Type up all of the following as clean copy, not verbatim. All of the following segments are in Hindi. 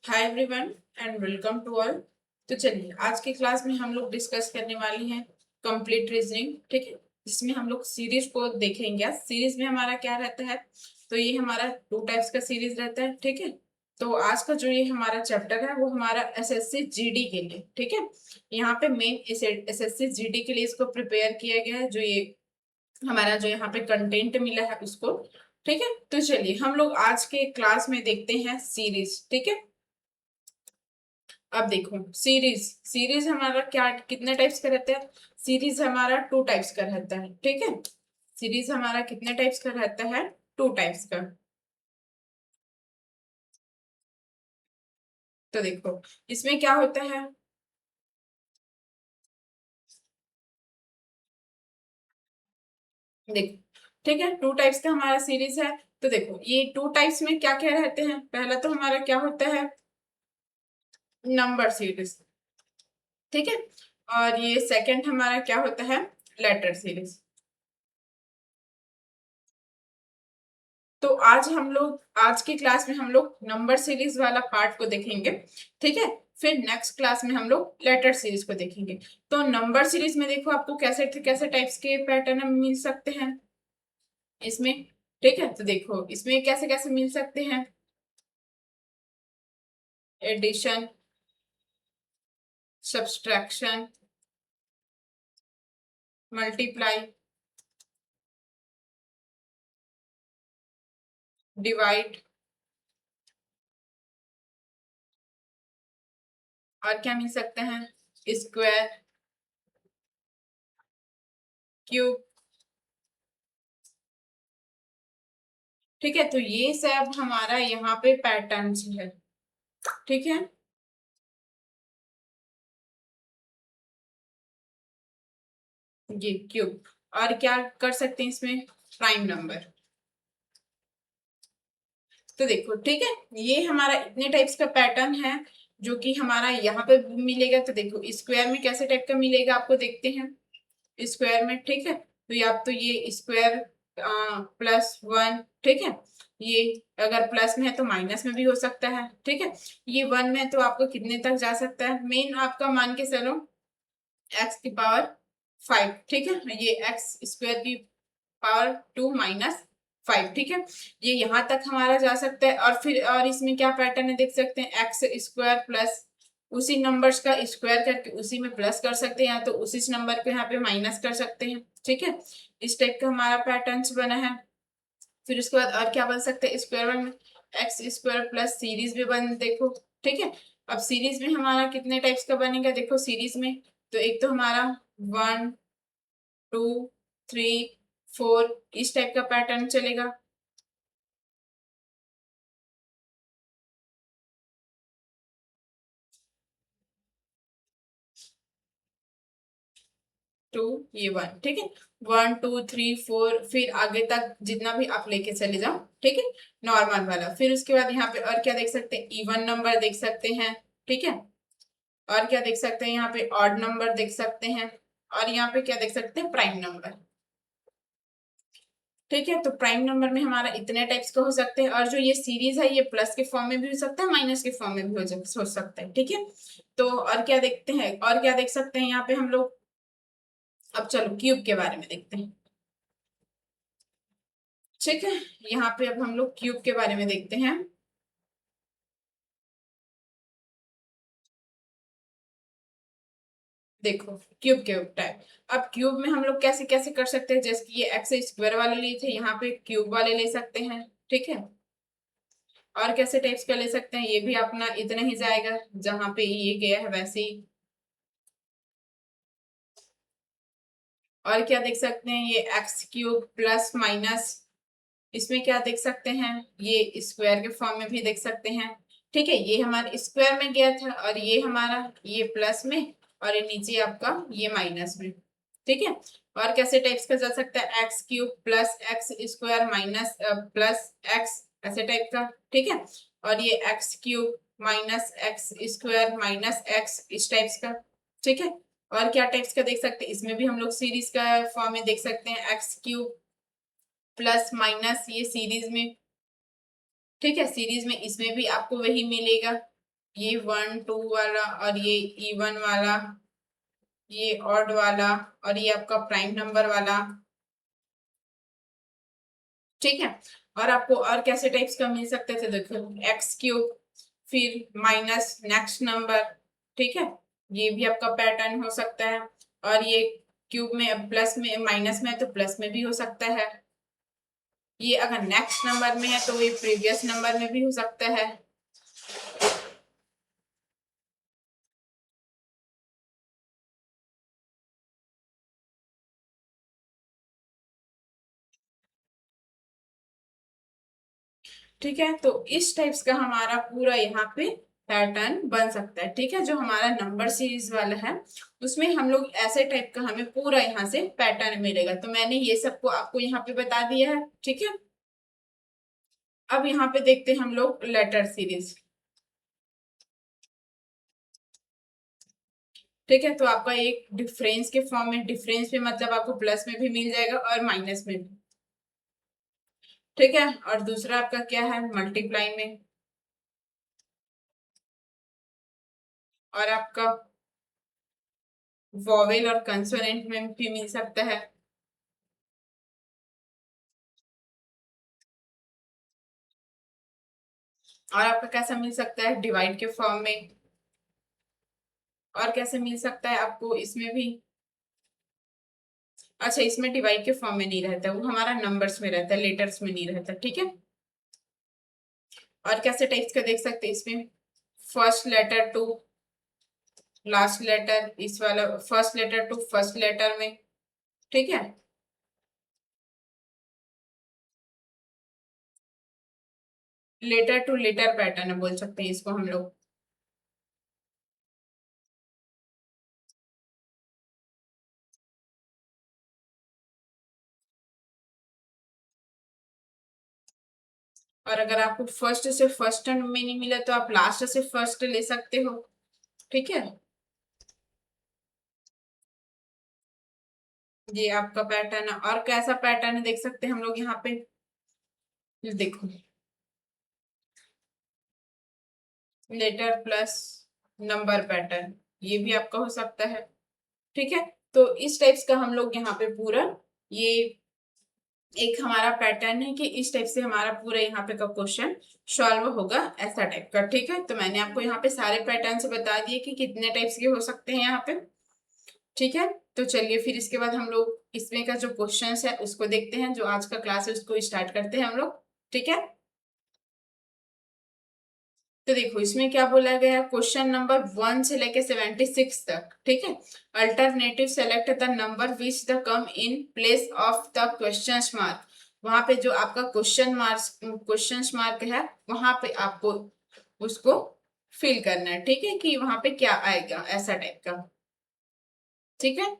Hi everyone and welcome to all. तो चलिए आज की क्लास में हम लोग डिस्कस करने वाली हैं कंप्लीट रीजनिंग। ठीक है, जिसमें हम लोग सीरीज को देखेंगे। सीरीज में हमारा क्या रहता है, तो ये हमारा 2 टाइप्स का सीरीज रहता है। ठीक है, तो आज का जो ये हमारा चैप्टर है वो हमारा एसएससी जीडी के लिए। ठीक है, यहाँ पे मेन एसएससी जीडी के लिए इसको प्रिपेयर किया गया है, जो ये हमारा जो यहाँ पे कंटेंट मिला है उसको। ठीक है, तो चलिए हम लोग आज के क्लास में देखते हैं सीरीज। ठीक है, अब देखो सीरीज सीरीज हमारा क्या कितने टाइप्स का रहता है। सीरीज हमारा 2 टाइप्स का रहता है। ठीक है, सीरीज हमारा कितने टाइप्स का रहता है, 2 टाइप्स का। तो देखो इसमें क्या होता है, देखो ठीक है 2 टाइप्स का हमारा सीरीज है। तो देखो ये 2 टाइप्स में क्या क्या रहते हैं, पहला तो हमारा क्या होता है, नंबर सीरीज। ठीक है, और ये सेकंड हमारा क्या होता है, लेटर सीरीज। तो आज की क्लास में हम लोग नंबर सीरीज वाला पार्ट को देखेंगे। ठीक है, फिर नेक्स्ट क्लास में हम लोग लेटर सीरीज को देखेंगे। तो नंबर सीरीज में देखो आपको कैसे कैसे टाइप्स के पैटर्न मिल सकते हैं इसमें। ठीक है, तो देखो इसमें कैसे कैसे मिल सकते हैं, एडिशन, सब्सट्रैक्शन, मल्टीप्लाई, डिवाइड, और क्या मिल सकते हैं, स्क्वायर, क्यूब। ठीक है, तो ये सब हमारा यहाँ पे पैटर्न्स है। ठीक है, ये क्यूब, और क्या कर सकते हैं इसमें, प्राइम नंबर। तो देखो ठीक है, ये हमारा इतने टाइप्स का पैटर्न है जो कि हमारा यहाँ पे मिलेगा। तो देखो स्क्वायर में कैसे टाइप का मिलेगा आपको देखते हैं। स्क्वायर में ठीक है, तो या तो ये स्क्वायर +1। ठीक है, ये अगर प्लस में है तो माइनस में भी हो सकता है। ठीक है, ये 1 में है तो आपको कितने तक जा सकता है, मेन आपका मान के चलो x⁵ ठीक है, ये x² की पावर 2 - 5। ठीक है, ये यहाँ तक हमारा जा सकता है। और फिर और इसमें क्या पैटर्न है देख सकते हैं, x² प्लस उसी नंबर्स का स्क्वायर करके उसी में प्लस कर सकते हैं, या तो उसी नंबर को यहाँ पे माइनस कर सकते हैं। ठीक है, इस टाइप का हमारा पैटर्न बना है। फिर उसके बाद और क्या बन सकते हैं, स्क्वायर में x² प्लस सीरीज भी बन देखो। ठीक है, अब सीरीज में हमारा कितने टाइप्स का बनेगा देखो सीरीज में। तो एक तो हमारा 1 2 3 4 इस टाइप का पैटर्न चलेगा। टू, ये 1। ठीक है, 1 2 3 4, फिर आगे तक जितना भी आप लेके चले जाओ। ठीक है, नॉर्मल वाला। फिर उसके बाद यहाँ पे और क्या देख सकते हैं, इवन नंबर देख सकते हैं। ठीक है, और क्या देख सकते हैं, यहाँ पे ऑड नंबर देख सकते हैं, और यहाँ पे क्या देख सकते हैं, प्राइम नंबर। ठीक है, तो प्राइम नंबर में हमारा इतने टाइप्स का हो सकते हैं। और जो ये सीरीज है ये प्लस के फॉर्म में भी हो सकता है, माइनस के फॉर्म में भी हो सकता है। ठीक है, तो और क्या देखते हैं, और क्या देख सकते हैं यहाँ पे हम लोग। अब चलो क्यूब के बारे में देखते हैं। ठीक है, यहाँ पे अब हम लोग क्यूब के बारे में देखते हैं। देखो क्यूब के टाइप, अब क्यूब में हम लोग कैसे कैसे कर सकते हैं, जैसे कि ये x² वाले लिए थे, यहाँ पे क्यूब वाले ले सकते हैं। ठीक है, और कैसे टाइप्स का ले सकते हैं, ये भी अपना इतना ही जाएगा जहां पे ये गया है वैसे ही। और क्या देख सकते हैं, ये x³ प्लस माइनस, इसमें क्या देख सकते हैं, ये स्क्वायर के फॉर्म में भी देख सकते हैं। ठीक है, ये हमारे स्क्वायर में गया था, और ये हमारा ये प्लस में, और ये नीचे आपका ये माइनस में। ठीक है, और कैसे टाइप्स का जा सकता है, x³ plus x² minus plus x, ऐसे टाइप का। ठीक है, और ये x³ minus x² minus x, इस टाइप्स का। ठीक है, और क्या टाइप्स का देख सकते हैं, इसमें भी हम लोग सीरीज का फॉर्म में देख सकते हैं, x³ प्लस माइनस ये सीरीज में। ठीक है, सीरीज में इसमें भी आपको वही मिलेगा। ये 1 2 वाला और ये इवन वाला, ये ऑड वाला और ये आपका प्राइम नंबर वाला, ठीक है। और आपको और कैसे टाइप्स का मिल सकते थे, देखो एक्स क्यूब, फिर माइनस नेक्स्ट नंबर, ठीक है, ये भी आपका पैटर्न हो सकता है। और ये क्यूब में प्लस में, माइनस में है तो प्लस में भी हो सकता है। ये अगर नेक्स्ट नंबर में है तो ये प्रीवियस नंबर में भी हो सकता है। ठीक है, तो इस टाइप्स का हमारा पूरा यहाँ पे पैटर्न बन सकता है, ठीक है। जो हमारा नंबर सीरीज वाला है उसमें हम लोग ऐसे टाइप का हमें पूरा यहाँ से पैटर्न मिलेगा। तो मैंने ये सबको आपको यहाँ पे बता दिया है, ठीक है। अब यहाँ पे देखते हैं हम लोग लेटर सीरीज, ठीक है। तो आपका एक डिफरेंस के फॉर्म में, डिफरेंस में मतलब आपको प्लस में भी मिल जाएगा और माइनस में भी, ठीक है। और दूसरा आपका क्या है, मल्टीप्लाई में, और आपका वॉवेल और कंसोनेंट में भी मिल सकता है। और आपका कैसा मिल सकता है, डिवाइड के फॉर्म में। और कैसे मिल सकता है आपको इसमें भी, अच्छा इसमें डिवाइड के फॉर्म में नहीं रहता, वो हमारा नंबर्स में रहता है, लेटर्स में नहीं रहता, ठीक है। और कैसे टाइप्स का देख सकते हैं इसमें, first letter to last letter, इस वाला first letter to first letter में, ठीक है। लेटर टू लेटर पैटर्न बोल सकते हैं इसको हम लोग। और अगर आपको फर्स्ट से फर्स्ट में नहीं मिला तो आप लास्ट से फर्स्ट ले सकते हो, ठीक है। ये आपका पैटर्न है। और कैसा पैटर्न है देख सकते हैं हम लोग यहाँ पे, ये देखो लेटर प्लस नंबर पैटर्न, ये भी आपका हो सकता है, ठीक है। तो इस टाइप्स का हम लोग यहाँ पे पूरा ये एक हमारा पैटर्न है कि इस टाइप से हमारा पूरा यहाँ पे का क्वेश्चन सॉल्व होगा, ऐसा टाइप का, ठीक है। तो मैंने आपको यहाँ पे सारे पैटर्न से बता दिए कि कितने टाइप्स के हो सकते हैं यहाँ पे, ठीक है। तो चलिए फिर इसके बाद हम लोग इसमें का जो क्वेश्चन है उसको देखते हैं, जो आज का क्लास है उसको स्टार्ट करते हैं हम लोग, ठीक है। तो देखो इसमें क्या बोला गया है, क्वेश्चन नंबर 1 से लेके 76 तक, ठीक है। Alternative select the number which the come in place of the question mark. वहां पे जो आपका क्वेश्चन मार्क है वहां पे आपको उसको फिल करना है, ठीक है, कि वहां पे क्या आएगा, ऐसा टाइप का, ठीक है।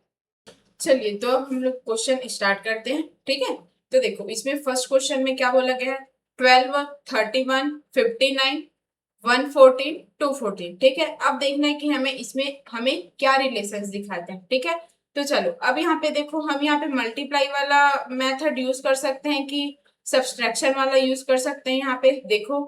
चलिए तो अब हम लोग क्वेश्चन स्टार्ट करते हैं, ठीक है। तो देखो इसमें फर्स्ट क्वेश्चन में क्या बोला गया है, 12 31 59 114 214, ठीक है। अब देखना है कि हमें इसमें हमें क्या रिलेशंस दिखाते हैं, ठीक है। तो चलो अब यहाँ पे देखो, हम यहाँ पे मल्टीप्लाई वाला मेथड यूज कर सकते हैं कि सब्सट्रैक्शन वाला यूज कर सकते हैं। यहाँ पे देखो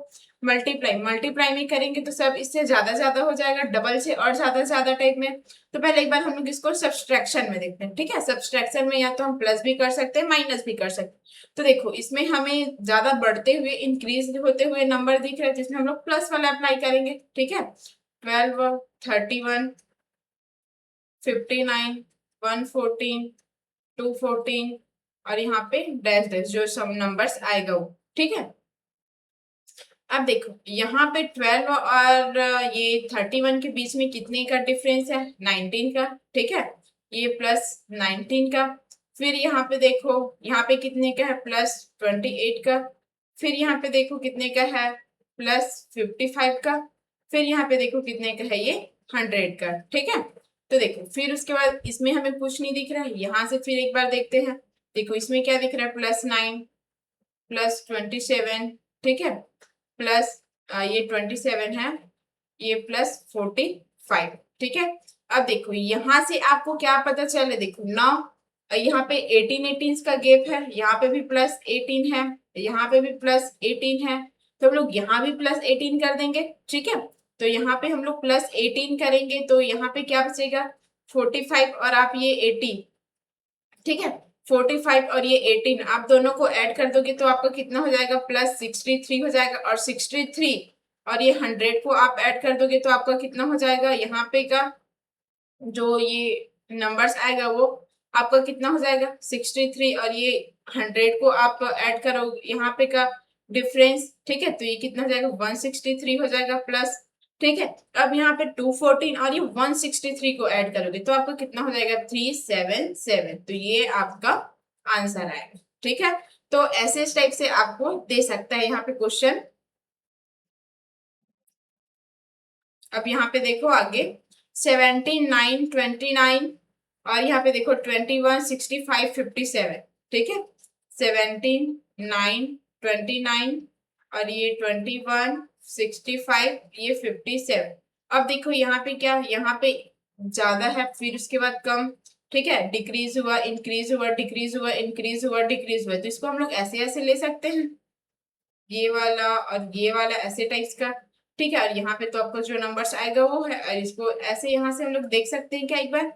मल्टीप्लाई मल्टीप्लाई में करेंगे तो सब इससे ज्यादा ज्यादा हो जाएगा, डबल से और ज्यादा ज्यादा टाइप में। तो पहले एक बार हम लोग इसको सब्सट्रैक्शन में देखते हैं, ठीक है। सब्सट्रैक्शन में या तो हम प्लस भी कर सकते हैं माइनस भी कर सकते हैं। तो देखो इसमें हमें ज्यादा बढ़ते हुए इंक्रीज होते हुए नंबर दिख रहा है, जिसमें हम लोग प्लस वाला अप्लाई करेंगे, ठीक है। 12 31 59 114 214 और यहाँ पे डैश डैश जो सब नंबर्स आएगा वो, ठीक है। अब देखो यहाँ पे 12 और ये 31 के बीच में कितने का डिफरेंस है, 19 का, ठीक है। ये प्लस 19 का, फिर यहाँ पे देखो यहाँ पे कितने का है, प्लस 28 का, फिर यहाँ पे देखो कितने का है, प्लस 55 का, फिर यहाँ पे देखो कितने का है, ये 100 का, ठीक है। तो देखो फिर उसके बाद इसमें हमें कुछ नहीं दिख रहा है, यहाँ से फिर एक बार देखते हैं। देखो इसमें क्या दिख रहा है, +9 +27, ठीक है, प्लस ये 27 है, ये +45, ठीक है। अब देखो यहां से आपको क्या पता चले, देखो 9, यहाँ पे 18 का गैप है, यहाँ पे भी +18 है, यहाँ पे भी +18 है, तो हम लोग यहाँ भी +18 कर देंगे, ठीक है। तो यहाँ पे हम लोग प्लस 18 करेंगे तो यहाँ पे क्या बचेगा 45 और आप ये 18, ठीक है 45 और ये 18 आप दोनों को ऐड कर दोगे तो आपका कितना हो जाएगा प्लस 63 हो जाएगा, और 63 और ये 100 को आप ऐड कर दोगे तो आपका कितना हो जाएगा, यहाँ पे का जो ये नंबर्स आएगा वो आपका कितना हो जाएगा 63, और ये 100 को आप ऐड करोगे यहाँ पे का डिफरेंस, ठीक है तो ये कितना हो जाएगा 163 हो जाएगा प्लस, ठीक है। अब यहाँ पे 214 और ये 163 को ऐड करोगे तो आपका कितना हो जाएगा 377, तो ये आपका आंसर आएगा, ठीक है। तो ऐसे टाइप से आपको दे सकता है यहाँ पे क्वेश्चन। अब यहाँ पे देखो आगे 17, 9, 29 और यहाँ पे देखो 21, 65, 57, ठीक है 17, 9, 29 और ये 21, 65, ये 57। अब देखो यहाँ पे क्या, यहाँ पे ज्यादा है फिर उसके बाद कम, ठीक है डिक्रीज हुआ, इंक्रीज हुआ, डिक्रीज हुआ, इंक्रीज हुआ, डिक्रीज हुआ, तो इसको हम लोग ऐसे ऐसे ले सकते हैं, ये वाला और ये वाला ऐसे टाइप्स का, ठीक है। और यहाँ पे तो आपको जो नंबर्स आएगा वो है, और इसको ऐसे यहाँ से हम लोग देख सकते हैं क्या, एक बार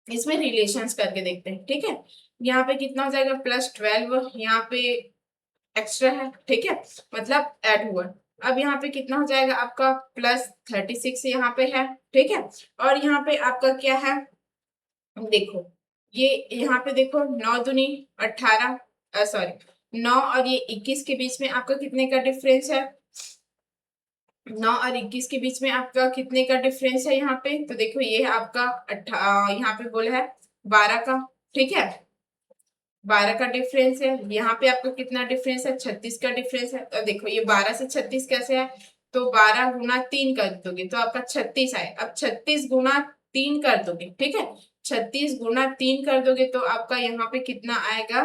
इसमें रिलेशंस करके देखते हैं, ठीक है। यहाँ पे कितना हो जाएगा +12, यहाँ पे एक्स्ट्रा है, ठीक है मतलब ऐड हुआ। अब यहाँ पे कितना हो जाएगा आपका +36 यहाँ पे है, ठीक है। और यहाँ पे आपका क्या है देखो, ये यहाँ पे देखो 9 दूनी 18, सॉरी 9 और ये 21 के बीच में आपका कितने का डिफरेंस है, 9 और 21 के बीच में आपका कितने का डिफरेंस है यहाँ पे, तो देखो ये है आपका यहाँ पे बोला है 12 का, ठीक है 12 का डिफरेंस है। यहाँ पे आपको कितना डिफरेंस है 36 का डिफरेंस है। तो देखो ये 12 से 36 कैसे है, तो 12 गुना 3 कर दोगे तो आपका 36 आए। अब 36 गुना 3 कर दोगे, ठीक है 36 गुना 3 कर दोगे तो आपका यहाँ पे कितना आएगा,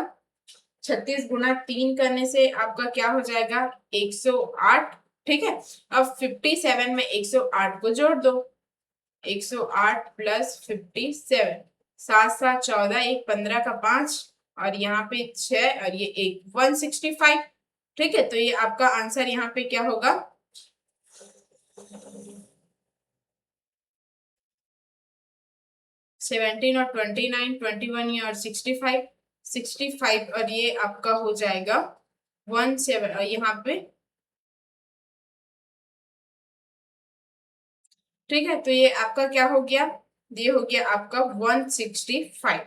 36 गुना 3 करने से आपका क्या हो जाएगा 108, ठीक है। अब 57 में 108 को जोड़ दो, 108 प्लस 57, 7 7 14, 1 15 का 5 और यहाँ पे 6 और ये 1 165, ठीक है। तो ये आपका आंसर यहाँ पे क्या होगा 17 और 29, 21 और 65, 65 और ये आपका हो जाएगा 17 और यहाँ पे, ठीक है। तो ये आपका क्या हो गया, ये हो गया आपका 165।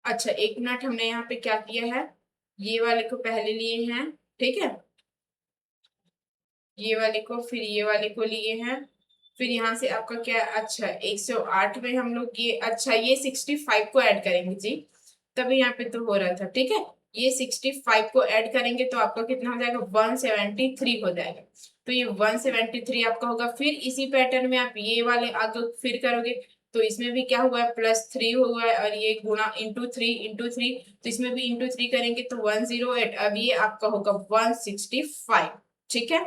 अच्छा एक मिनट, हमने यहाँ पे क्या किया है, ये वाले को पहले लिए हैं, ठीक है ये वाले को, फिर ये वाले को लिए हैं, फिर यहाँ से आपका क्या, अच्छा 108 में हम लोग ये, अच्छा ये 65 को ऐड करेंगे जी, तभी यहाँ पे तो हो रहा था, ठीक है ये 65 को ऐड करेंगे तो आपका कितना हो जाएगा 173 हो जाएगा। तो ये 173 आपका होगा। फिर इसी पैटर्न में आप ये वाले आगे फिर करोगे तो इसमें भी क्या हुआ है +3 हुआ है, और ये गुना इंटू 3 तो इसमें भी इंटू 3 करेंगे तो 108, अब ये आपका होगा 165, ठीक है।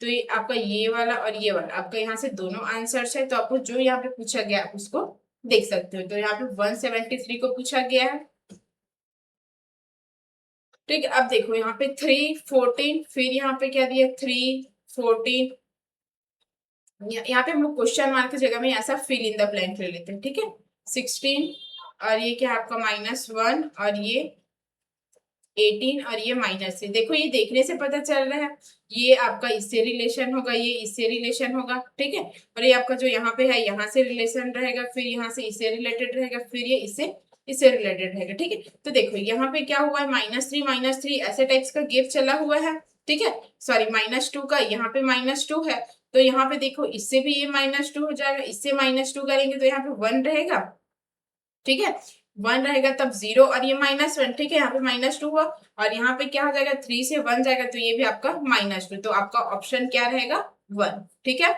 तो ये आपका ये वाला और ये वाला आपका यहाँ से दोनों आंसर्स है, तो आपको जो यहाँ पे पूछा गया आप उसको देख सकते हो। तो यहाँ पे 173 को पूछा गया है, ठीक है। अब देखो यहाँ पे 3 14, फिर यहाँ पे क्या दिया 3 14, यहाँ पे हम लोग क्वेश्चन मार्क की जगह में ऐसा फिल इन द ब्लैंक ले लेते हैं, ठीक है 16 और ये क्या आपका -1 और ये 18 और ये -3, देखो ये देखने से पता चल रहा है ये आपका इससे रिलेशन होगा, ये इससे रिलेशन होगा, ठीक है। और ये आपका जो यहाँ पे है यहाँ से रिलेशन रहेगा, फिर यहाँ से इससे रिलेटेड रहेगा, फिर ये इससे रिलेटेड रहेगा, ठीक है। तो देखो यहाँ पे क्या हुआ है -3 ऐसे टाइप्स का गेप चला हुआ है, ठीक है सॉरी -2 का, यहाँ पे -2 है तो यहाँ पे देखो इससे भी ये -2 हो जाएगा, इससे -2 करेंगे तो यहाँ पे 1 रहेगा, ठीक है 1 रहेगा तब 0 और ये -1, ठीक है यहाँ पे -2 हुआ और यहाँ पे क्या हो जाएगा 3 से 1 जाएगा तो ये भी आपका -2, तो आपका ऑप्शन क्या रहेगा 1, ठीक है।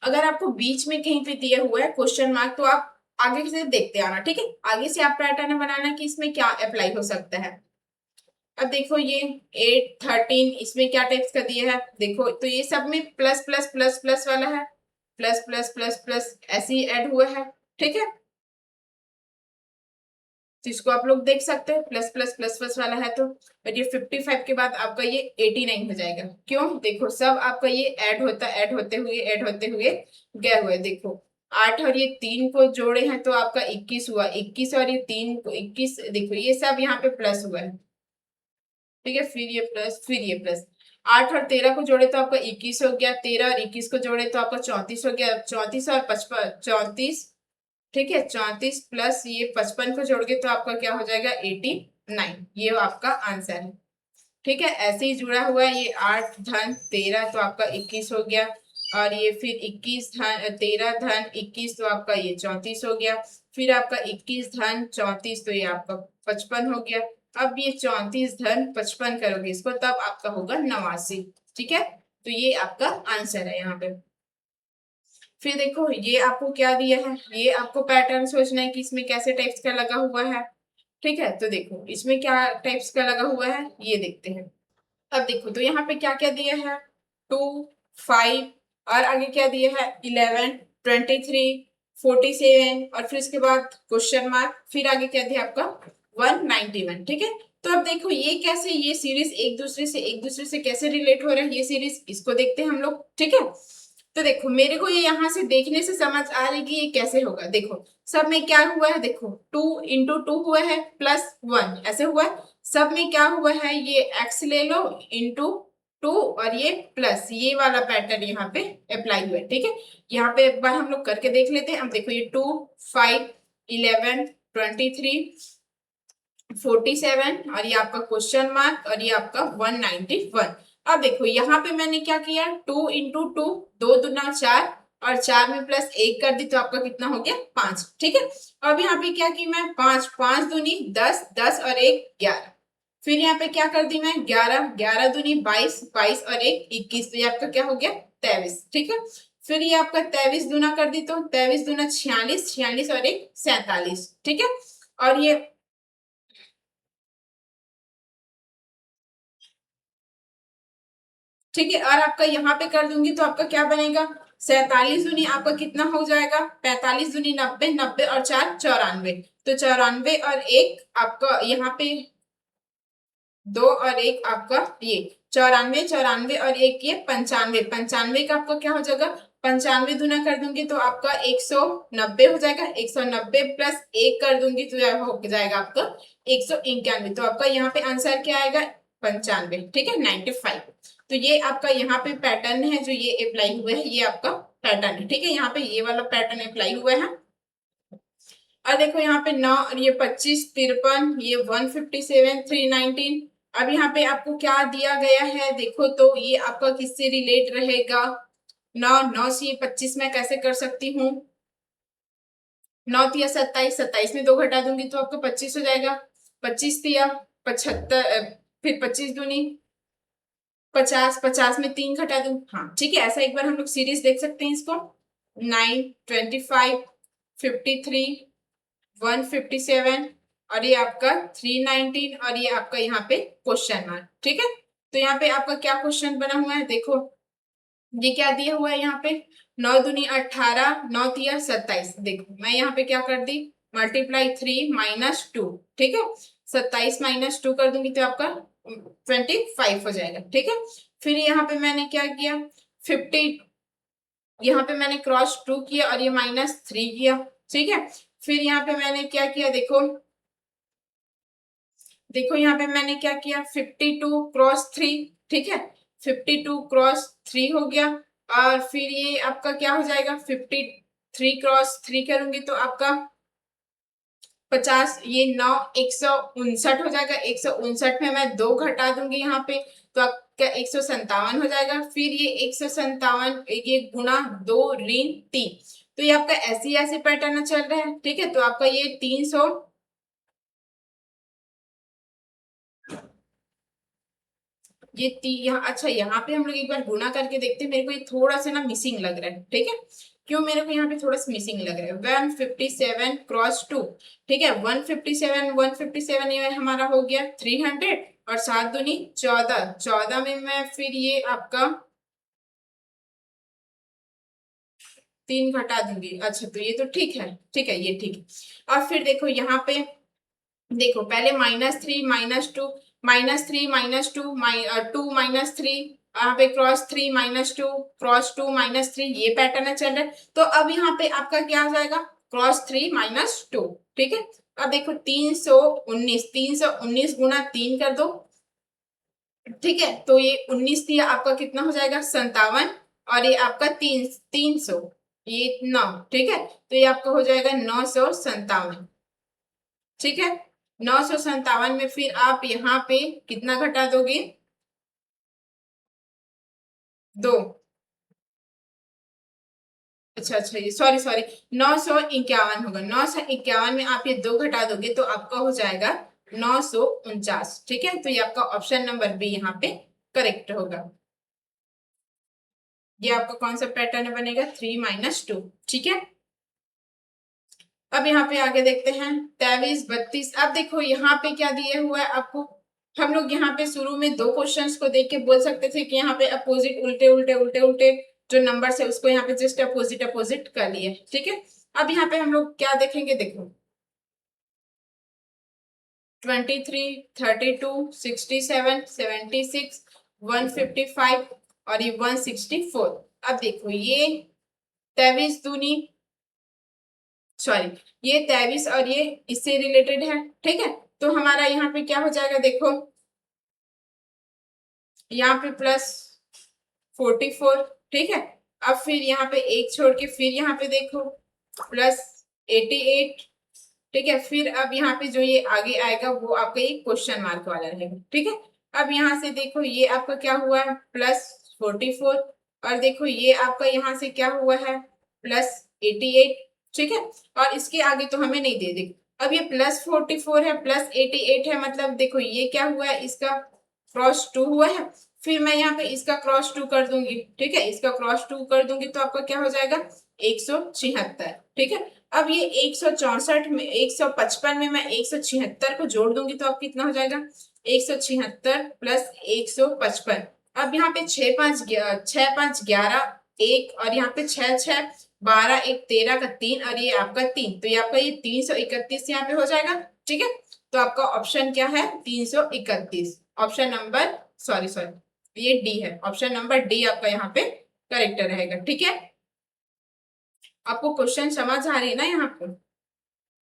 अगर आपको बीच में कहीं पे दिया हुआ है क्वेश्चन मार्क तो आप आगे से देखते आना, ठीक है आगे से आप पैटर्न बनाना कि इसमें क्या अप्लाई हो सकता है। अब देखो ये 8 13 इसमें क्या टाइप्स का दिया है, देखो तो ये सब में प्लस प्लस प्लस प्लस वाला है, प्लस प्लस प्लस प्लस ऐसे ही ऐड हुआ है, ठीक है तो इसको आप लोग देख सकते हैं, प्लस प्लस प्लस प्लस वाला है तो, और ये 55 के बाद आपका ये 89 हो जाएगा। क्यों? देखो सब आपका ये ऐड होते हुए गया हुआ है। देखो 8 और ये 3 को जोड़े हैं तो आपका 21 हुआ, 21 और ये 3 को 21, देखो ये सब यहाँ पे प्लस हुआ है, ठीक है, फिर ये प्लस, फिर ये प्लस। 8 और 13 को जोड़े तो आपका 21 हो गया, 13 और 21 को जोड़े तो आपका 34 हो गया, 34 और 55, 34, ठीक है, 34 प्लस ये 55 को जोड़ के तो आपका क्या हो जाएगा 89, ये आपका आंसर है। ठीक है, ऐसे ही जुड़ा हुआ है ये 8 धन 13 तो आपका 21 हो गया, और ये फिर 21 धन 13 धन 21 तो आपका ये 34 हो गया, फिर आपका 21 धन 34 तो ये आपका 55 हो गया। अब ये 34 धन 55 करोगे इसको तब आपका होगा 89। ठीक है, तो ये आपका आंसर है यहाँ पे। फिर देखो ये आपको क्या दिया है, ये आपको पैटर्न सोचना है कि इसमें कैसे टाइप्स का लगा हुआ है। ठीक है, तो देखो इसमें क्या टाइप्स का लगा हुआ है ये देखते हैं। अब देखो तो यहाँ पे क्या क्या दिया है, 2, 5 और आगे क्या दिया है 11, 23, 47 और फिर इसके बाद क्वेश्चन मार्क, फिर आगे क्या दिया आपका 191। ठीक है, तो अब देखो ये कैसे, ये सीरीज एक दूसरे से कैसे रिलेट हो रहा है ये सीरीज, इसको देखते हैं हम लोग। ठीक है, तो देखो मेरे को ये यहाँ से देखने से समझ आ रही कि ये कैसे होगा। देखो सब में क्या हुआ है, देखो 2 × 2 हुआ है प्लस 1 ऐसे हुआ है। सब में क्या हुआ है, ये x ले लो इंटू 2 और ये प्लस, ये वाला पैटर्न यहाँ पे अप्लाई हुआ है। ठीक है, यहाँ पे एक बार हम लोग करके देख लेते हैं। अब देखो ये 2, 5, 11, 23, 47 और ये आपका क्वेश्चन मार्क और ये आपका 191। अब देखो यहाँ पे मैंने क्या किया, 2 × 2, 2 दूना 4 और 4 में प्लस 1 कर दी तो आपका कितना हो गया 5। ठीक है, अब यहाँ पे क्या की मैं 5, 5 दूनी 10, 10 और 1 11, फिर यहाँ पे क्या कर दी मैं 11, 11 दूनी 22, 22 और 1 21, तो ये आपका क्या हो गया 23। ठीक है, फिर ये आपका 23 दूना कर दी तो 23 दूना 46, 46 और 1 47। ठीक है, और ये ठीक है, और आपका यहाँ पे कर दूंगी तो आपका क्या बनेगा 47 दूनी आपका कितना हो जाएगा 45 दूनी 90, 90 और 4 94, तो 94 और 1 आपका यहाँ पे 2 और 1 आपका ये 94, 94 और 1 ये 95, 95 का आपका क्या हो जाएगा 95 दूना कर दूंगी तो आपका 190 हो जाएगा, 190 प्लस 1 कर दूंगी तो यह हो जाएगा आपका 191, तो आपका यहाँ पे आंसर क्या आएगा 95। ठीक है, 95। तो ये आपका यहाँ पे पैटर्न है जो ये अप्लाई हुआ है, ये आपका पैटर्न है। ठीक है, यहाँ पे ये वाला पैटर्न अप्लाई हुआ है। और देखो यहाँ पे 9 और ये 25, 53, ये 157, 319। अब यहाँ पे आपको क्या दिया गया है देखो, तो ये आपका किससे रिलेट रहेगा, 9, 9 से ये 25 मैं कैसे कर सकती हूँ, 9 तिया 27, 27 में 2 घटा दूंगी तो आपका 25 हो जाएगा, 25 तिया 75, फिर 25 दूनी 50, 50 में 3 घटा दूं, हाँ ठीक है, ऐसा एक बार हम लोग सीरीज देख सकते हैं इसको, 9, 25, 53, 157 और ये आपका 319 और ये आपका यहाँ पे क्वेश्चन मार्क। ठीक है, तो यहाँ पे आपका क्या क्वेश्चन बना हुआ है देखो, ये क्या दिया हुआ है यहाँ पे 9 दूनी 18, 9 तिया 27, देखो मैं यहाँ पे क्या कर दी मल्टीप्लाई 3 माइनस 2, ठीक है, 27 माइनस 2 कर दूंगी तो आपका 25 हो जाएगा। ठीक है, फिर यहाँ पे मैंने क्या किया 50, यहाँ पे मैंने क्रॉस 2 किया और ये -3 किया। ठीक है, फिर यहाँ पे मैंने क्या किया देखो, देखो यहाँ पे मैंने क्या किया 52 क्रॉस 3, ठीक है, 52 क्रॉस 3 हो गया, और फिर ये आपका क्या हो जाएगा 53 क्रॉस 3 करूंगी तो आपका 50, ये 9, 159 हो जाएगा, 159 में मैं 2 घटा दूंगी यहाँ पे तो आपका 157 हो जाएगा, फिर ये 157 ये गुना 2 ऋण 3, तो ये आपका ऐसे पैटर्न चल रहा है। ठीक है, तो आपका ये 300, ये यहाँ अच्छा यहाँ पे हम लोग एक बार गुना करके देखते हैं, मेरे को ये थोड़ा सा ना मिसिंग लग रहा है। ठीक है, क्यों मेरे को यहाँ पे थोड़ा सा मिसिंग लग रहा है 157 क्रॉस 2, ठीक है, 157, 157 ये हमारा हो गया 300 और 7 दूनी 14, 14 में मैं फिर ये आपका 3 घटा दूंगी। अच्छा तो ये तो ठीक है, ठीक है, ये ठीक है। और फिर देखो यहाँ पे देखो पहले -3 -2 -3 -2 2 -3 यहाँ पे क्रॉस 3 -2 क्रॉस 2 -3 ये पैटर्न चल रहा है। तो अब यहाँ पे आपका क्या हो जाएगा क्रॉस 3 -2। ठीक है, अब देखो 319 गुना 3 कर दो। ठीक है, तो ये 19 दिया आपका कितना हो जाएगा 57 और ये आपका 300 ये 9। ठीक है, तो ये आपका हो जाएगा 957। ठीक है, 957 में फिर आप यहाँ पे कितना घटा दोगे 2। अच्छा अच्छा, ये सॉरी सॉरी 951 होगा। 951 में आप ये 2 घटा दोगे तो आपका हो जाएगा 949। ठीक है, तो ये आपका ऑप्शन नंबर बी यहाँ पे करेक्ट होगा। ये आपका कौन सा पैटर्न बनेगा 3 -2। ठीक है, अब यहाँ पे आगे देखते हैं 23 32। अब देखो यहाँ पे क्या दिए हुआ है आपको। हम लोग यहाँ पे शुरू में 2 क्वेश्चंस को देख के बोल सकते थे कि यहाँ पे अपोजिट उल्टे उल्टे उल्टे उल्टे जो नंबर्स है उसको यहाँ पे जस्ट अपोजिट अपोजिट कर लिए। ठीक है, अब यहाँ पे हम लोग क्या देखेंगे, देखो 23 32 67 76 155 और ये 164। अब देखो ये 23 दूनी सॉरी ये 23 और ये इससे रिलेटेड है। ठीक है, तो हमारा यहाँ पे क्या हो जाएगा, देखो यहाँ पे +44। ठीक है, अब फिर यहाँ पे एक छोड़ के फिर यहाँ पे देखो +88। ठीक है, फिर अब यहाँ पे जो ये आगे आएगा वो आपका ये क्वेश्चन मार्क वाला रहेगा। ठीक है, अब यहाँ से देखो ये आपका क्या हुआ है +44 और देखो ये आपका यहाँ से क्या हुआ है +88। ठीक है, और इसके आगे तो हमें नहीं दे दे। अब ये +44 है +88 है, मतलब देखो ये क्या हुआ है इसका क्रॉस 2 हुआ है। फिर मैं यहाँ पे इसका क्रॉस 2 कर दूंगी। ठीक है, इसका क्रॉस 2 कर दूंगी तो आपका क्या हो जाएगा 176। ठीक है, अब ये 164 में 155 में मैं 176 को जोड़ दूंगी तो अब कितना हो जाएगा 176 प्लस 155। अब यहाँ पे 6 5 11 1 और यहाँ पे 6 6 12 1 13 का 3 और ये आपका 3, तो ये आपका ये 331 यहाँ पे हो जाएगा। ठीक है, तो आपका ऑप्शन क्या है 331। ऑप्शन नंबर सॉरी सॉरी ये डी है, ऑप्शन नंबर डी आपका यहाँ पे करेक्ट रहेगा। ठीक है, आपको क्वेश्चन समझ आ रही है ना यहाँ पे।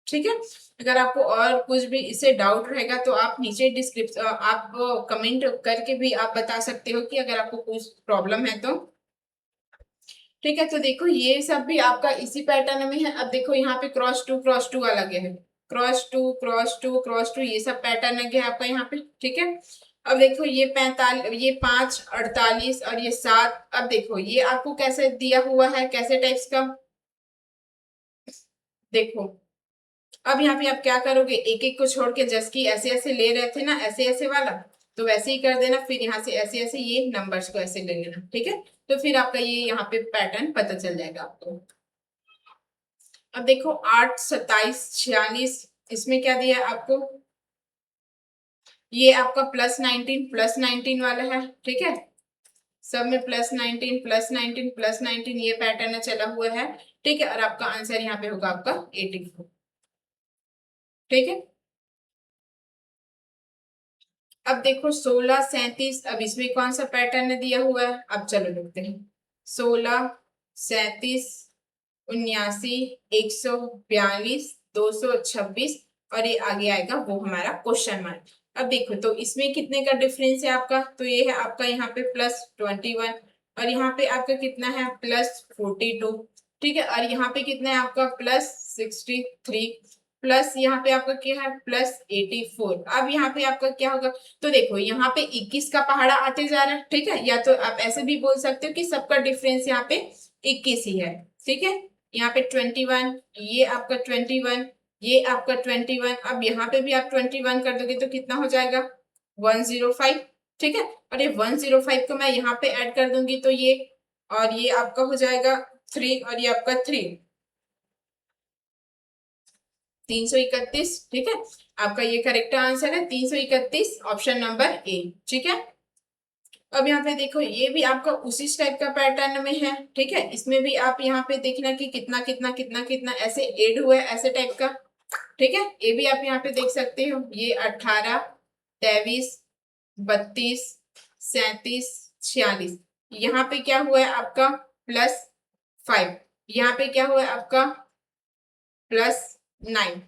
ठीक है, अगर आपको और कुछ भी इससे डाउट रहेगा तो आप नीचे डिस्क्रिप्शन आप कमेंट करके भी आप बता सकते हो कि अगर आपको कुछ प्रॉब्लम है तो। ठीक है, तो देखो ये सब भी आपका इसी पैटर्न में है। अब देखो यहाँ पे क्रॉस 2 वाला गया है क्रॉस 2 ये सब पैटर्न है आपका यहाँ पे। ठीक है, अब देखो ये 45 ये 5 48 और ये 7। अब देखो ये आपको कैसे दिया हुआ है कैसे टाइप्स का, देखो अब यहाँ पे आप क्या करोगे एक एक को छोड़ के जस्ट की ऐसे ऐसे ले रहे थे ना ऐसे ऐसे वाला, तो वैसे ही कर देना। फिर यहाँ से ऐसे ऐसे ये नंबर्स को ऐसे ले लेना। ठीक है, तो फिर आपका ये यहाँ पे पैटर्न पता चल जाएगा आपको। अब देखो 8 27 46 इसमें क्या दिया है आपको, ये आपका +19 वाला है। ठीक है, सब में +19 ये पैटर्न चला हुआ है। ठीक है, और आपका आंसर यहाँ पे होगा आपका 84। ठीक है, अब देखो 16 37। अब इसमें कौन सा पैटर्न दिया हुआ है, अब चलो देखते हैं 16 37 79 142 226 और ये आगे आएगा वो हमारा क्वेश्चन मार्क। अब देखो तो इसमें कितने का डिफरेंस है आपका, तो ये है आपका यहाँ पे +21 और यहाँ पे आपका कितना है +42। ठीक है, और यहाँ पे कितना है आपका +63 प्लस यहाँ पे आपका क्या है +84। अब यहाँ पे आपका क्या होगा, तो देखो यहाँ पे 21 का पहाड़ा आते जा रहा है। ठीक है, या तो आप ऐसे भी बोल सकते हो कि सबका डिफरेंस यहाँ पे 21 ही है। ठीक है, यहाँ पे 21 ये आपका 21 ये आपका 21। अब यहाँ पे भी आप 21 कर दोगे तो कितना हो जाएगा 105। ठीक है, और ये 105 को मैं यहाँ पे ऐड कर दूंगी तो ये और ये आपका हो जाएगा 3 और ये आपका 3 331। ठीक है, आपका ये करेक्ट आंसर है 331 ऑप्शन नंबर ए। ठीक है, अब यहाँ पे देखो ये भी आपका उसी टाइप का पैटर्न में है। ठीक है, इसमें भी आप यहाँ पे देखना कि कितना कितना कितना कितना ऐसे ऐड हुआ है ऐसे टाइप का। ठीक है, ये भी आप यहाँ पे देख सकते हो, ये 18, 23, 32, 37, 46, यहाँ पे क्या हुआ है आपका +5, यहाँ पे क्या हुआ है आपका +9,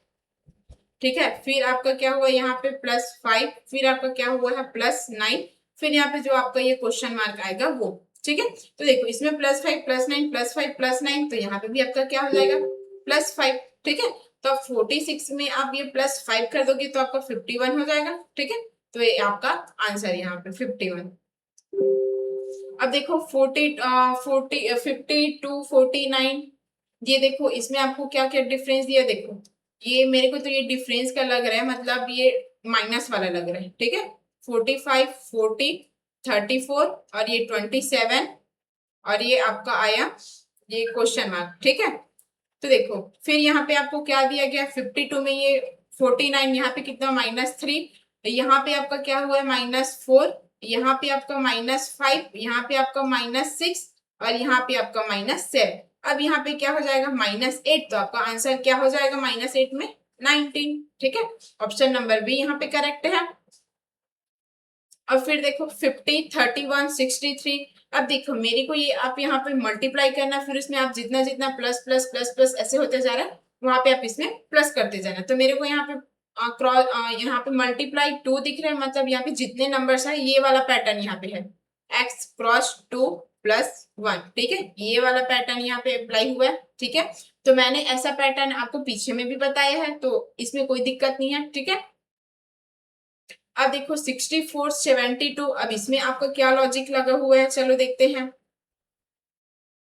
ठीक है। फिर आपका क्या हुआ यहाँ पे +5, फिर आपका क्या हुआ है +9, फिर यहाँ पे जो आपका ये क्वेश्चन मार्क आएगा वो, ठीक है। तो देखो इसमें +5, +9, +5, +9, तो यहाँ पे भी आपका क्या हो जाएगा +5, ठीक है। तो अब 46 में आप ये +5 कर दोगे तो आपका 51 हो जाएगा, ठीक है। तो ये आपका आंसर यहाँ पे 51। अब देखो 52, 49, ये देखो इसमें आपको क्या क्या डिफरेंस दिया, देखो ये मेरे को तो ये डिफरेंस का लग रहा है, मतलब ये माइनस वाला लग रहा है, ठीक है। 45, 40, 34 और ये 27 और ये आपका आया ये क्वेश्चन मार्क, ठीक है। तो देखो फिर यहाँ पे आपको क्या दिया गया, 52 में ये 49, यहाँ पे कितना -3, यहाँ पे आपका क्या हुआ है -4, यहाँ पे आपका -5, यहाँ पे आपका -6 और यहाँ पे आपका -7। अब यहाँ पे क्या हो जाएगा -8, तो आपका आंसर क्या हो जाएगा -8 में 19, ठीक है। ऑप्शन नंबर बी यहाँ पे करेक्ट है। अब फिर देखो 50, 31, 63, अब देखो मेरे को ये आप यहाँ पे मल्टीप्लाई करना, फिर उसमें आप जितना जितना प्लस प्लस प्लस प्लस ऐसे होते जा रहा है, वहां पे आप इसमें प्लस करते जाना। तो मेरे को यहाँ पे क्रॉस यहाँ पे मल्टीप्लाई 2 दिख रहा है, मतलब यहाँ पे जितने नंबर्स है ये वाला पैटर्न यहाँ पे है, x क्रॉस 2 + 1, ठीक है, ये वाला पैटर्न यहाँ पे अप्लाई हुआ है, ठीक है। तो मैंने ऐसा पैटर्न आपको पीछे में भी बताया है, तो इसमें कोई दिक्कत नहीं है, ठीक है। अब देखो 64, 72, अब इसमें आपका क्या लॉजिक लगा हुआ है, चलो देखते हैं,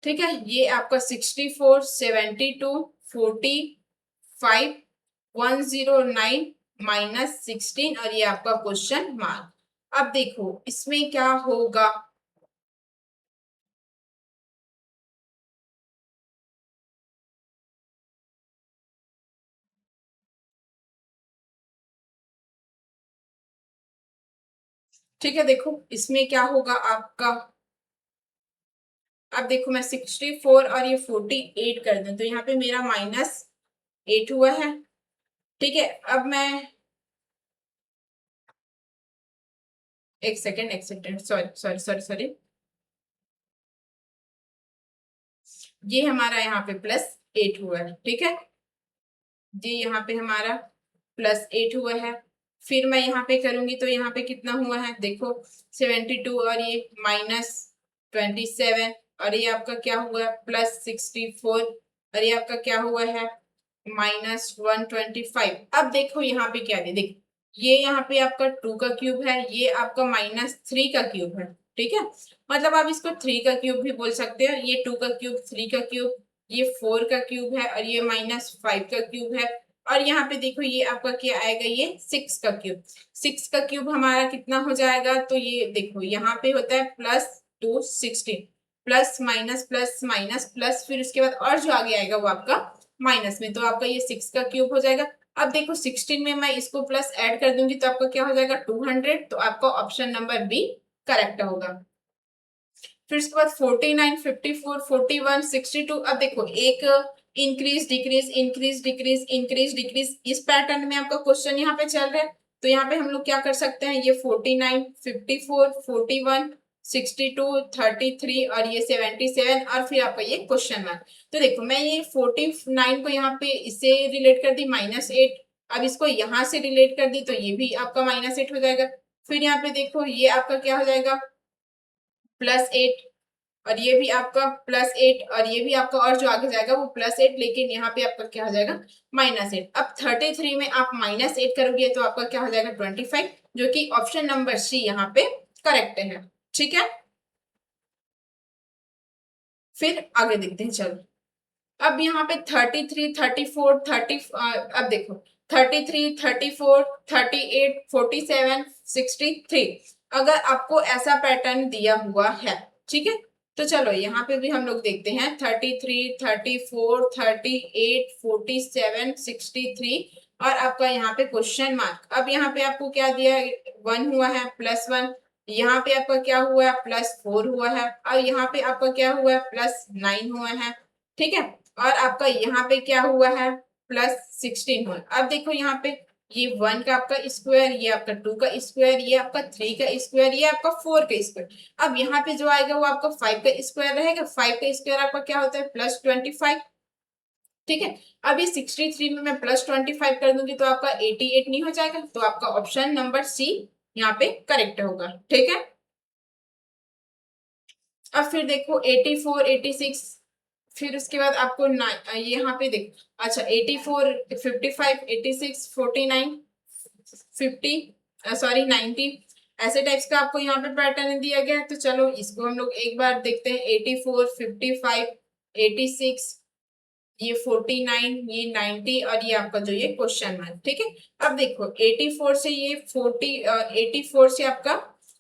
ठीक है। ये आपका 64, 72, 45, 109 -16 और ये आपका क्वेश्चन मार्क। अब देखो इसमें क्या होगा, ठीक है। देखो इसमें क्या होगा आपका, अब देखो मैं 64 और ये 48 कर दूं तो यहाँ पे मेरा -8 हुआ है, ठीक है। अब मैं एक second, sorry sorry sorry sorry, ये हमारा यहाँ पे +8 हुआ है, ठीक है। ये यहाँ पे हमारा +8 हुआ है, फिर मैं यहाँ पे करूंगी तो यहाँ पे कितना हुआ है, देखो 72 और ये -27 और ये आपका क्या हुआ है +64 और ये आपका क्या हुआ है -125। अब देखो यहाँ पे क्या है, देखो ये यहाँ पे आपका 2 का क्यूब है, ये आपका -3 का क्यूब है, ठीक है। मतलब आप इसको 3 का क्यूब भी बोल सकते हो, ये 2 का क्यूब, 3 का क्यूब, ये 4 का क्यूब है और ये -5 का क्यूब है। और यहाँ पे देखो ये आपका क्या आएगा, ये 6 का क्यूब, 6 का क्यूब हमारा कितना हो जाएगा, तो ये देखो यहाँ पे होता है +2 16, plus minus plus minus plus, फिर उसके बाद और जो आगे आएगा वो आपका माइनस में, तो आपका ये 6 का क्यूब हो जाएगा। अब देखो 16 में मैं इसको प्लस ऐड कर दूंगी तो आपका क्या हो जाएगा 200, तो आपका ऑप्शन नंबर बी करेक्ट होगा। फिर उसके बाद 49, 54, 41, 62, अब देखो एक increase decrease increase decrease increase decrease, इस पैटर्न में आपका क्वेश्चन यहाँ पे चल रहा है। तो यहाँ पे हम लोग क्या कर सकते हैं, ये 49, 54, 41, 62, 33 और ये 77 और फिर आपका ये क्वेश्चन मार्क। तो देखो मैं ये 49 को यहाँ पे इससे रिलेट कर दी -8, अब इसको यहाँ से रिलेट कर दी तो ये भी आपका -8 हो जाएगा। फिर यहाँ पे देखो ये आपका क्या हो जाएगा +8 और ये भी आपका +8 और ये भी आपका और जो आगे जाएगा वो +8, लेकिन यहाँ पे आपका क्या हो जाएगा -8। अब 33 में आप -8 करोगे तो आपका क्या हो जाएगा 25, जो कि ऑप्शन नंबर सी यहाँ पे करेक्ट है, ठीक है। फिर आगे देखते हैं, चलो अब यहाँ पे 33, 34, 30, अब देखो 33, 34, 38, 47, 63, अगर आपको ऐसा पैटर्न दिया हुआ है, ठीक है। तो चलो यहाँ पे भी हम लोग देखते हैं 33, 34, 38, 47, 63 और आपका यहाँ पे क्वेश्चन मार्क। अब यहाँ पे आपको क्या दिया, 1 हुआ है +1, यहाँ पे आपका क्या हुआ है +4 हुआ है और यहाँ पे आपका क्या हुआ है +9 हुआ है, ठीक है। और आपका यहाँ पे क्या हुआ है +16 हुआ। अब देखो यहाँ पे ये 1 का आपका स्क्वायर, ये आपका 2 का स्क्वायर, ये आपका 3 का स्क्वायर, ये आपका 4 का स्क्वायर। अब यहाँ पे जो आएगा वो आपका 5 का स्क्वायर रहेगा। 5 का स्क्वायर आपका क्या होता है +25। ठीक है, अब ये 63 में मैं +25 कर दूंगी तो आपका 88 नहीं हो जाएगा, तो आपका ऑप्शन नंबर सी यहाँ पे करेक्ट होगा। ठीक है, अब फिर देखो 84, 86, फिर उसके बाद आपको यहाँ पे देखो, अच्छा 84, 55, 86, 49, 50, सॉरी 90, ऐसे टाइप्स का आपको यहाँ पे पैटर्न दिया गया है। तो चलो इसको हम लोग एक बार देखते हैं। 84, 55, 86, ये 49, ये 90 और ये आपका जो ये क्वेश्चन मार्क। ठीक है, अब देखो 84 से ये 84 से आपका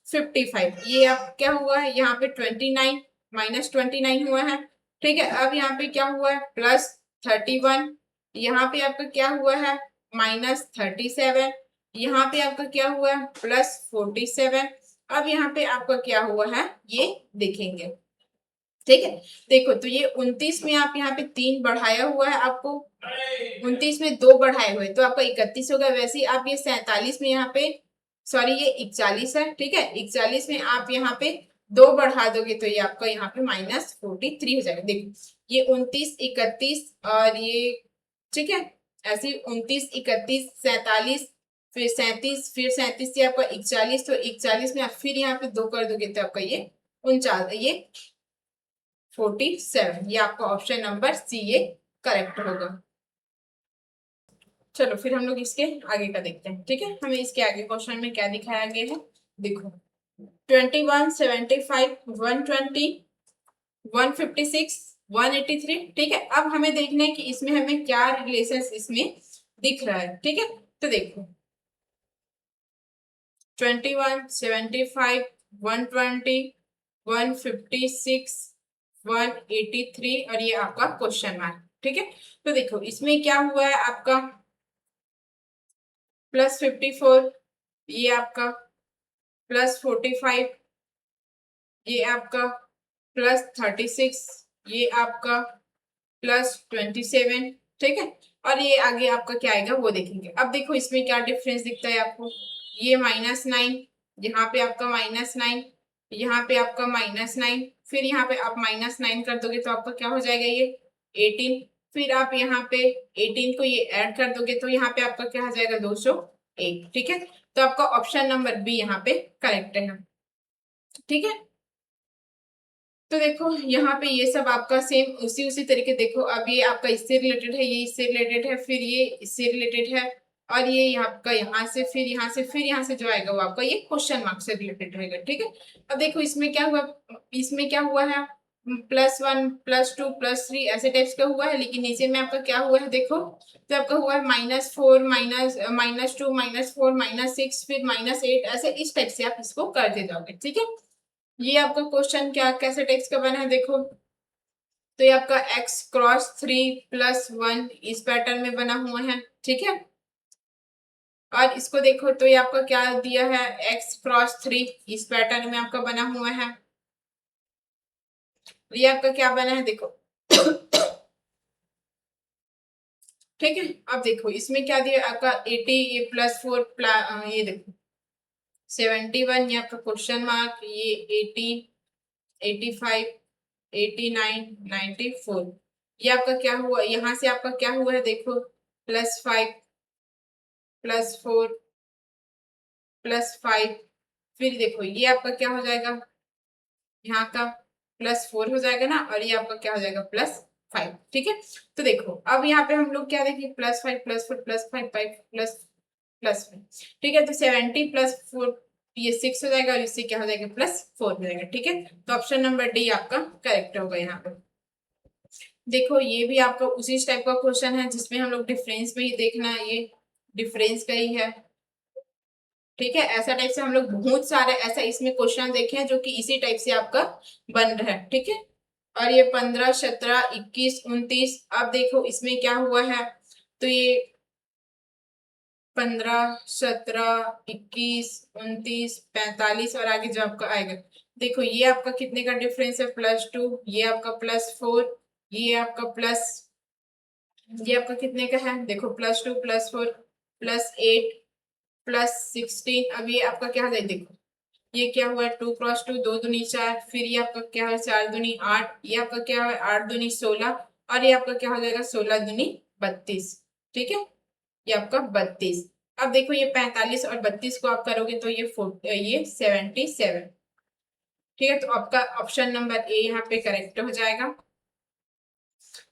55, ये आप क्या हुआ है यहाँ पे 29 -29 हुआ है। ठीक है, अब यहाँ पे क्या हुआ है +31, यहाँ पे आपका क्या हुआ है -37, यहाँ पे आपका क्या हुआ है +47। अब यहाँ पे आपका क्या हुआ है ये देखेंगे। ठीक है, देखो तो ये 29 में आप यहाँ पे 3 बढ़ाया हुआ है, आपको 29 में 2 बढ़ाए हुए तो आपका 31 होगा। वैसे ही आप ये 47 में यहाँ पे, सॉरी ये 41 है। ठीक है, 41 में आप यहाँ पे 2 बढ़ा दोगे तो ये आपका यहाँ पे -43 हो जाएगा। देखो ये 29, 31 और ये, ठीक है, ऐसे 29, 31, 47, फिर 37, फिर 37 से आपका 41, तो 41 में आप फिर यहाँ पे 2 कर दोगे तो आपका ये 49, ये 47, ये आपका ऑप्शन नंबर सी ये करेक्ट होगा। चलो फिर हम लोग इसके आगे का देखते हैं। ठीक है, हमें इसके आगे क्वेश्चन में क्या दिखाया गया है, देखो 21, 75, 120, 156, 183। ठीक है, अब हमें देखना है कि इसमें हमें क्या रिलेशन इसमें दिख रहा है। ठीक है, तो देखो 21, 75, 120, 156, 183 और ये आपका क्वेश्चन मार्क। ठीक है, तो देखो इसमें क्या हुआ है आपका +54, ये आपका +45, ये आपका +36, ये आपका +27। ठीक है, और ये आगे आपका क्या आएगा वो देखेंगे। अब देखो इसमें क्या डिफरेंस दिखता है आपको, ये -9, यहाँ पे आपका -9, यहाँ पे आपका -9, फिर यहाँ पे आप -9 कर दोगे तो आपका क्या हो जाएगा ये 18, फिर आप यहाँ पे 18 को ये ऐड कर दोगे तो यहाँ पे आपका क्या हो जाएगा 201। ठीक है, तो आपका ऑप्शन नंबर बी यहाँ पे करेक्ट है। ठीक है, तो देखो यहाँ पे ये सब आपका सेम उसी तरीके, देखो अब ये आपका इससे रिलेटेड है, ये इससे रिलेटेड है, फिर ये इससे रिलेटेड है, और ये आपका यहाँ से, फिर यहाँ से, फिर यहाँ से जो आएगा वो आपका ये क्वेश्चन मार्क से रिलेटेड रहेगा। ठीक है, अब देखो इसमें क्या हुआ, इसमें क्या हुआ है +1, +2, +3 ऐसे टाइप्स का हुआ है, लेकिन नीचे में आपका क्या हुआ है देखो, तो आपका हुआ है -4, -2, -4, -6, फिर -8, ऐसे इस टाइप से आप इसको करते जाओगे। ठीक है, ये आपका क्वेश्चन क्या कैसे टेक्स्ट का बना है देखो, तो ये आपका x×3 + 1 इस पैटर्न में बना हुआ है। ठीक है, और इसको देखो तो ये आपका क्या दिया है x×3 इस पैटर्न में आपका बना हुआ है। ये आपका क्या बना है देखो ठीक है, अब देखो इसमें क्या दिया आपका 80, ये +4, ये देखो 71, ये आपका क्वेश्चन मार्क, ये 80, 85, 89, 94, ये आपका क्या हुआ, यहाँ से आपका क्या हुआ है देखो +5, +4, +5, फिर देखो ये आपका क्या हो जाएगा, यहाँ का +4 हो जाएगा ना, और ये आपका क्या हो जाएगा +5। ठीक है, तो देखो अब यहाँ पे हम लोग क्या देखें +5, +4, +5, 5 +5। ठीक है, तो 70 +4 ये 6 हो जाएगा, और इससे क्या हो जाएगा +4 हो जाएगा। ठीक है, तो ऑप्शन नंबर डी आपका करेक्ट होगा यहाँ पे। देखो ये भी आपका उसी टाइप का क्वेश्चन है जिसमें हम लोग डिफरेंस में ही देखना है, ये डिफरेंस का ही है। ठीक है, ऐसा टाइप से हम लोग बहुत सारे ऐसा इसमें क्वेश्चन देखे हैं जो कि इसी टाइप से आपका बन रहा है। ठीक है, और ये 15, 17, 21, 29, अब देखो इसमें क्या हुआ है, तो ये 15, 17, 21, 29, 45 और आगे जो आपका आएगा, देखो ये आपका कितने का डिफरेंस है +2, ये आपका +4, ये आपका ये आपका कितने का है, देखो +2 +4 +8 +16। अब ये आपका क्या है, देखो ये क्या हुआ है, 2 × 2 2 दूनी 4, फिर ये आपका क्या है 4 दूनी 8, ये आपका क्या है 8 दूनी 16, और ये आपका क्या हो जाएगा 16 दूनी 32। ठीक है, ये आपका 32। अब देखो ये 45 और 32 को आप करोगे तो ये 77। ठीक है, तो आपका ऑप्शन नंबर ए यहाँ पे करेक्ट हो जाएगा।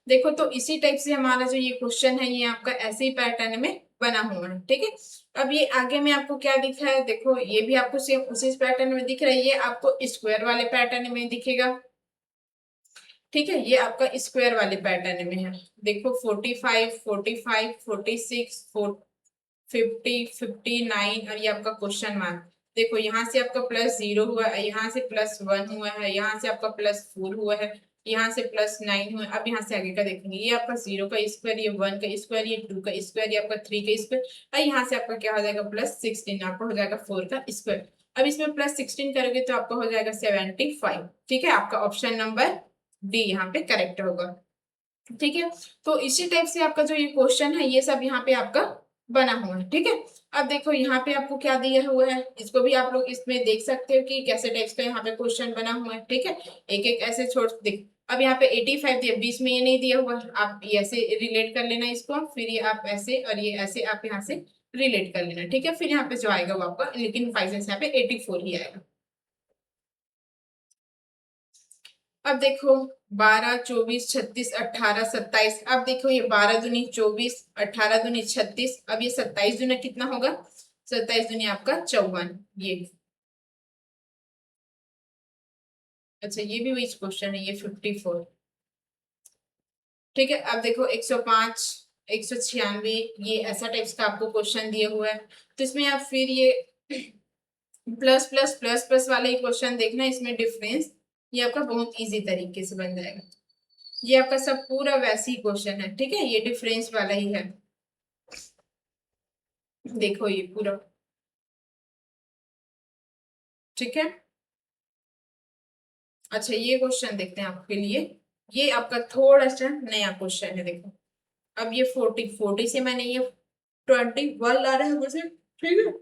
देखो तो इसी टाइप से हमारा जो ये क्वेश्चन है ये आपका ऐसे ही पैटर्न में बना हुआ है। ठीक है, अब ये आगे में आपको क्या दिख रहा है, देखो ये भी आपको सेम उसी पैटर्न में दिख रहा है, ये आपको स्क्वायर वाले पैटर्न में दिखेगा। ठीक है, ये आपका स्क्वायर वाले पैटर्न में है। देखो 45 45 46 50 59 और ये आपका क्वेश्चन मार्क। देखो यहाँ से आपका +0 हुआ है, यहाँ से +1 हुआ है, यहाँ से आपका +4 हुआ है, यहाँ से +9 हुआ है। अब यहाँ से आगे का देखेंगे, ये आपका 0 का स्क्वायर, ये 1 का स्क्वायर, ये 2 का स्क्वायर, ये आपका 3 का स्क्वायर, और यहाँ से आपका क्या हो जाएगा +16, आपका हो जाएगा 4 का स्क्वायर। अब इसमें +16 करोगे तो आपका हो जाएगा 75। ठीक है, आपका ऑप्शन नंबर डी यहाँ पे करेक्ट होगा। ठीक है, तो इसी टाइप से आपका जो ये क्वेश्चन है ये सब यहाँ पे आपका बना हुआ है। ठीक है, अब देखो यहाँ पे आपको क्या दिया हुआ है, इसको भी आप लोग इसमें देख सकते हो कि कैसे टाइप्स का यहाँ पे क्वेश्चन बना हुआ है। ठीक है, एक एक ऐसे छोड़ देख, अब यहाँ पे 85 दिया, बीच में ये नहीं दिया हुआ, आप ये ऐसे रिलेट कर लेना इसको, फिर ये आप ऐसे और ये ऐसे आप यहाँ से रिलेट कर लेना। ठीक है, फिर यहाँ पे जो आएगा वो आपका, लेकिन 5 यहाँ पे 84 ही आएगा। अब देखो 12 24 36 18 27। अब देखो ये 12 दूनी 24, 18 दूनी 36, अब ये 27 दूना कितना होगा, 27 दूनी आपका 54। ये अच्छा, ये भी वही क्वेश्चन है, ये 54। ठीक है, अब देखो 105 196, ये ऐसा टाइप्स का आपको क्वेश्चन दिया हुआ है, तो इसमें आप फिर ये प्लस प्लस प्लस प्लस वाले ही क्वेश्चन देखना, इसमें डिफरेंस ये आपका बहुत इजी तरीके से बन जाएगा। ये आपका सब पूरा वैसे ही क्वेश्चन है। ठीक है, ये डिफरेंस वाला ही है, देखो ये पूरा। ठीक है, अच्छा ये क्वेश्चन देखते हैं आपके लिए, ये आपका थोड़ा सा नया क्वेश्चन है। देखो अब ये 40 से मैंने ये 21 ला रहा है मुझे। ठीक है,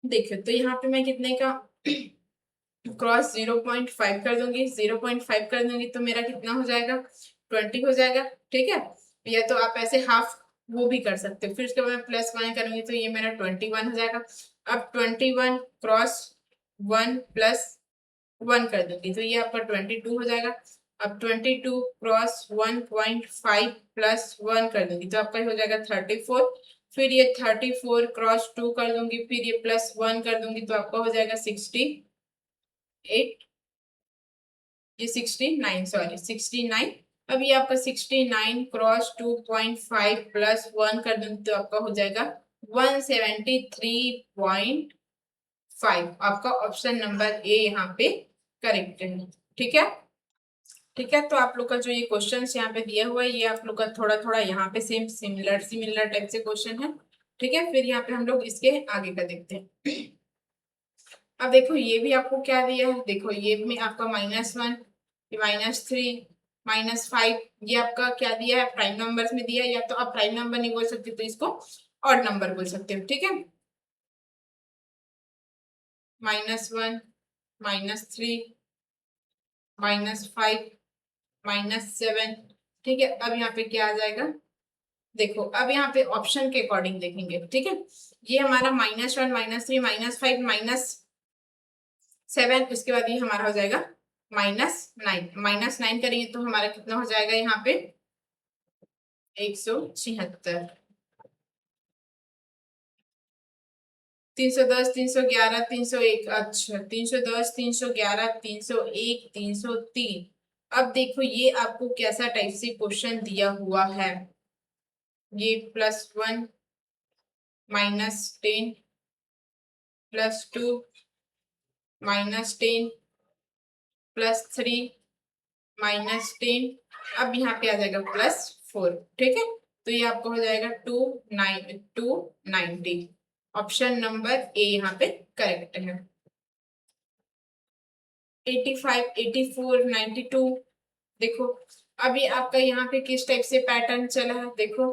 देखो तो यहाँ पे मैं कितने का क्रॉस 0.5 कर दूंगी, 0.5 कर दूंगी तो मेरा कितना हो जाएगा 20 हो जाएगा। ठीक है, या तो आप ऐसे हाफ वो भी कर सकते हो, फिर उसके बाद मैं +1 करूंगी तो ये मेरा 21 हो जाएगा। अब 21 क्रॉस 1 +1 कर दूंगी तो ये आपका 22 हो जाएगा। अब 22 क्रॉस 1.5 +1 कर दूंगी तो आपका हो जाएगा 34। फिर ये 34 क्रॉस 2 कर दूंगी, फिर ये +1 कर दूंगी तो आपका हो जाएगा 68, ये 69, सॉरी 69। अब ये आपका 69 क्रॉस 2.5 +1 कर दूंगी तो आपका हो जाएगा 173.5। आपका ऑप्शन नंबर ए यहाँ पे करेक्ट है। ठीक है, ठीक है, तो आप लोग का जो ये क्वेश्चन यहाँ पे दिया हुआ है ये आप लोग का थोड़ा थोड़ा यहाँ पे सेम सिमिलर सिमिलर टाइप से क्वेश्चन है। ठीक है, फिर यहाँ पे हम लोग इसके आगे का देखते हैं। अब देखो ये भी आपको क्या दिया है, देखो ये में आपका -1, -3, -5, ये आपका क्या दिया है प्राइम नंबर्स में दिया है, या तो आप प्राइम नंबर नहीं बोल सकते तो इसको ऑड नंबर बोल सकते हो। ठीक है, -1, -3, -5, -7। ठीक है, अब यहाँ पे क्या आ जाएगा, देखो अब यहाँ पे ऑप्शन के अकॉर्डिंग देखेंगे। ठीक है, ये हमारा -1 -3 -5 -7, उसके बाद ये हमारा हो जाएगा -9, -9 करेंगे तो हमारा कितना हो जाएगा यहाँ पे 176, 310 311 301, अच्छा 310 311 301 303। अब देखो ये आपको कैसा टाइप से क्वेश्चन दिया हुआ है, ये +1 -10 +2 -10 +3 -10, अब यहाँ पे आ जाएगा +4। ठीक है, तो ये आपको हो जाएगा 290। ऑप्शन नंबर ए यहाँ पे करेक्ट है। 85 84 92, देखो अभी आपका यहाँ पे किस टाइप से पैटर्न चला है देखो,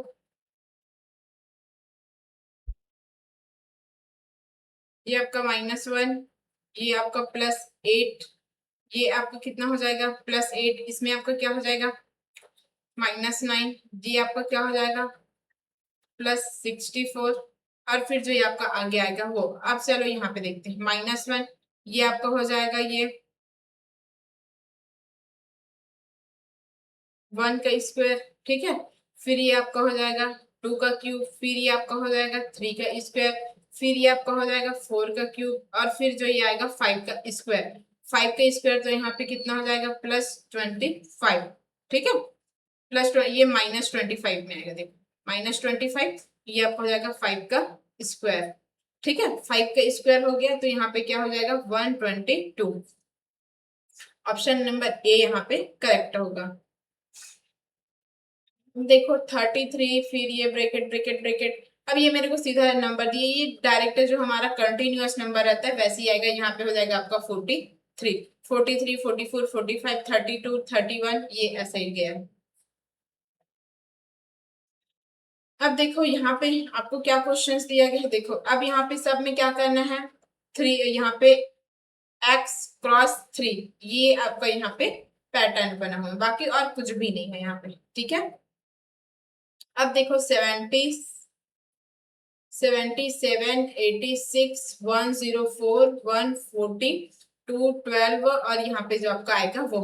ये आपका -1, ये आपका +8, ये आपका कितना हो जाएगा +8, इसमें आपका क्या हो जाएगा -9, ये आपका क्या हो जाएगा +64, और फिर जो ये आपका आगे आएगा वो। अब चलो यहाँ पे देखते हैं, -1 ये आपका हो जाएगा ये 1 का स्क्वायर, ठीक है। फिर ये आपका हो जाएगा 2 का क्यूब, फिर ये आपका हो जाएगा 3 का स्क्वायर, फिर ये आपका हो जाएगा 4 का क्यूब, और फिर जो ये आएगा 5 का स्क्वायर। 5 का स्क्वायर तो यहाँ पे कितना हो जाएगा +25, ठीक है। ये -25 में आएगा, देखो -25, ये आपका हो जाएगा 5 का स्क्वायर, ठीक है। 5 का स्क्वायर हो गया तो यहाँ पे क्या हो जाएगा 122। ऑप्शन नंबर ए यहाँ पे करेक्ट होगा। देखो 33, फिर ये ब्रैकेट ब्रैकेट ब्रैकेट, अब ये मेरे को सीधा नंबर दिए, ये डायरेक्ट जो हमारा कंटिन्यूअस नंबर रहता है वैसे ही आएगा। यहाँ पे हो जाएगा आपका 43, 43, 44, 45, 32, 31, ये ऐसे ही गया। अब देखो यहाँ पे आपको क्या क्वेश्चंस दिया गया है, देखो अब यहाँ पे सब में क्या करना है, 3 यहाँ पे x×3, ये आपका यहाँ पे पैटर्न बना हुआ है, बाकी और कुछ भी नहीं है यहाँ पे, ठीक है। अब देखो 77, 86, 104, 140, 212, और यहाँ पे जो आपका आएगा वो।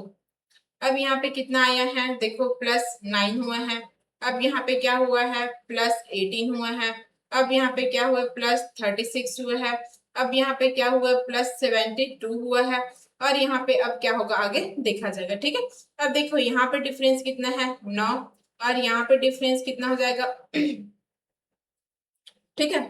अब यहाँ पे कितना आया है देखो +9 हुआ है। अब यहाँ पे क्या हुआ है +18 हुआ है। अब यहाँ पे क्या हुआ +36 हुआ है। अब यहाँ पे क्या हुआ +72 हुआ है। और यहाँ पे अब क्या होगा आगे देखा जाएगा, ठीक है। अब देखो यहाँ पे डिफरेंस कितना है 9, और यहाँ पे डिफरेंस कितना हो जाएगा ठीक है,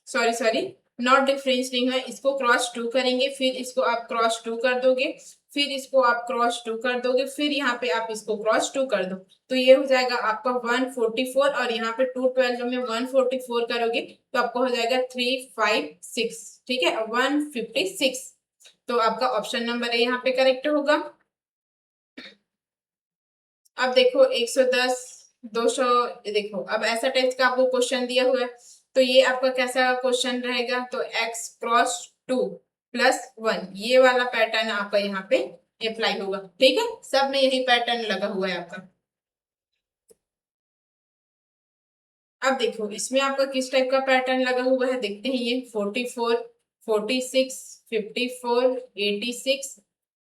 सॉरी सॉरी, नॉट डिफरेंस नहीं है, इसको क्रॉस 2 करेंगे, फिर इसको आप क्रॉस 2 कर दोगे, फिर इसको आप क्रॉस 2 कर दोगे, फिर यहाँ पे आप इसको क्रॉस 2 कर दो, तो ये हो जाएगा आपका 144, और यहाँ पे 212 में 144 करोगे तो आपको हो जाएगा 356, ठीक है 156। तो आपका ऑप्शन नंबर ए यहाँ पे करेक्ट होगा। अब देखो 110, 200, देखो अब ऐसा टाइप का आपको क्वेश्चन दिया हुआ है, तो ये आपका कैसा क्वेश्चन रहेगा, तो x×2 + 1, ये वाला पैटर्न आपका यहाँ पे अप्लाई होगा, ठीक है। सब में यही पैटर्न लगा हुआ है आपका। अब देखो इसमें आपका किस टाइप का पैटर्न लगा हुआ है देखते हैं, ये 44, 46, 54, 86,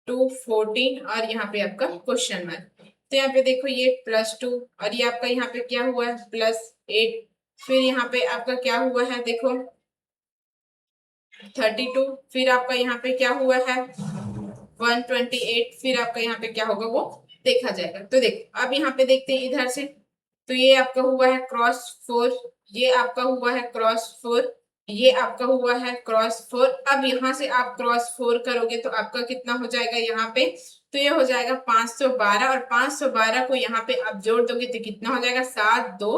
214, और यहाँ पे आपका क्वेश्चन मार्क। तो यहाँ पे देखो ये +2, और ये आपका यहाँ पे क्या हुआ है +8, फिर यहाँ पे आपका क्या हुआ है देखो 32, फिर आपका यहाँ पे क्या हुआ है 128, फिर आपका यहाँ पे क्या होगा वो देखा जाएगा। तो देखो अब यहाँ पे देखते हैं इधर से, तो ये आपका हुआ है क्रॉस 4, ये आपका हुआ है क्रॉस 4, ये आपका हुआ है क्रॉस 4। अब यहाँ से आप क्रॉस 4 करोगे तो आपका कितना हो जाएगा यहाँ पे, तो ये हो जाएगा 512, और 512 को यहाँ पे आप जोड़ दोगे तो कितना हो जाएगा 7 2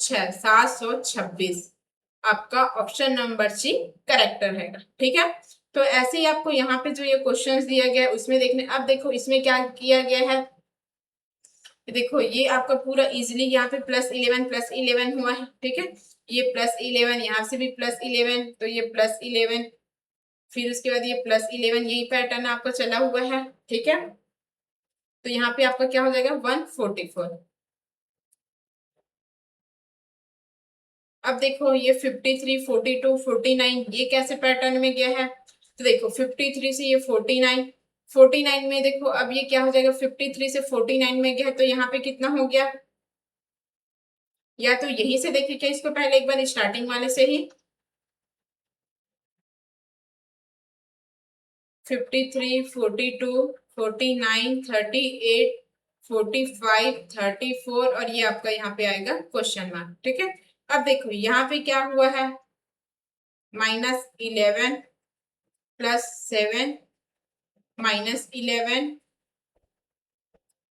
6, 726। आपका ऑप्शन नंबर सी करेक्ट रहेगा, ठीक है। तो ऐसे ही आपको यहाँ पे जो ये क्वेश्चंस दिया गया है उसमें देखने, अब देखो इसमें क्या किया गया है, देखो ये आपका पूरा इजिली यहाँ पे +11 हुआ है, ठीक है। ये +11, यहाँ से भी +11, तो ये +11, फिर उसके बाद ये +11, यही पैटर्न आपका चला हुआ है, ठीक है। तो यहाँ पे आपका क्या हो जाएगा 144। अब देखो ये 53, 42, 49, ये कैसे पैटर्न में गया है, तो देखो 53 से ये 49, 49 में देखो अब ये क्या हो जाएगा 53 से 49 में गया, तो यहाँ पे कितना हो गया, या तो यहीं से देखिए क्या इसको पहले एक बार स्टार्टिंग वाले से ही, 53, 42, 49, 38, 45, 34, और ये आपका यहाँ पे आएगा क्वेश्चन मार्क, ठीक है। अब देखो यहाँ पे क्या हुआ है -11 +7, -11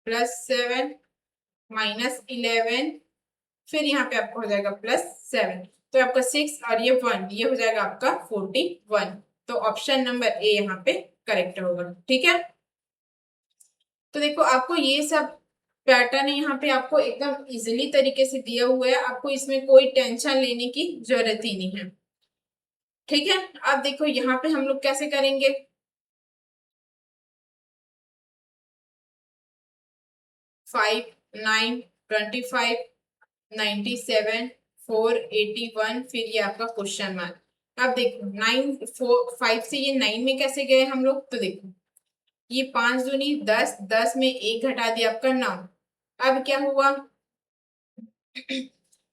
+7, -11, फिर यहाँ पे आपको हो जाएगा +7, तो आपका 6 और ये 1, ये हो जाएगा आपका 41। तो ऑप्शन नंबर ए यहाँ पे करेक्ट होगा, ठीक है। तो देखो आपको ये सब पैटर्न यहाँ पे आपको एकदम इजीली तरीके से दिया हुआ है, आपको इसमें कोई टेंशन लेने की जरूरत ही नहीं है। ठीक है, अब देखो यहाँ पे हम लोग कैसे करेंगे। 5, 9, 25, 97, 481, फिर ये आपका क्वेश्चन मार्क। अब देखो 5 से ये 9 में कैसे गए हम लोग, तो देखो ये 5 दूनी 10, 10 में एक घटा दिया आपका 9। अब क्या हुआ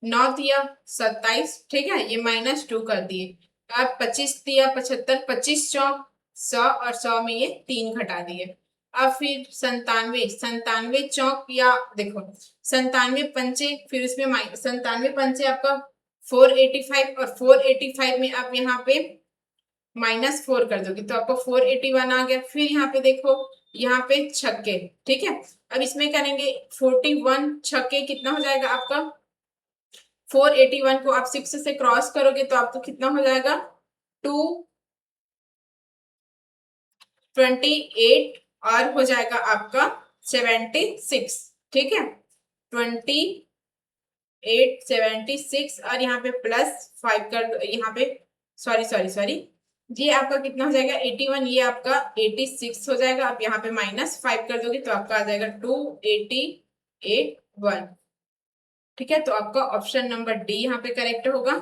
9 दिया 27, ठीक है, ये -2 कर दिए। अब 25 दिया 75, 25 चौक 100 और 100 में ये 3 घटा दिए। अब फिर 97, 97 चौक या देखो 97 पंचे, फिर उसमें 97 पंचे आपका 485 और 485 में आप यहाँ पे -4 कर दोगे तो आपको 481 आ गया। फिर यहाँ पे देखो यहाँ पे छक्के, ठीक है, अब इसमें करेंगे 41 छक्के कितना हो जाएगा आपका 481 को आप 6 से क्रॉस करोगे तो आपको कितना हो जाएगा 228 और हो जाएगा आपका 76, ठीक है, 2876 और यहाँ पे +5 कर, यहाँ पे सॉरी सॉरी सॉरी, ये आपका कितना हो जाएगा 81, ये आपका 86 हो जाएगा। आप यहाँ पे -5 कर दोगे तो आपका आ जाएगा 2881, ठीक है, तो आपका ऑप्शन नंबर डी यहाँ पे करेक्ट होगा।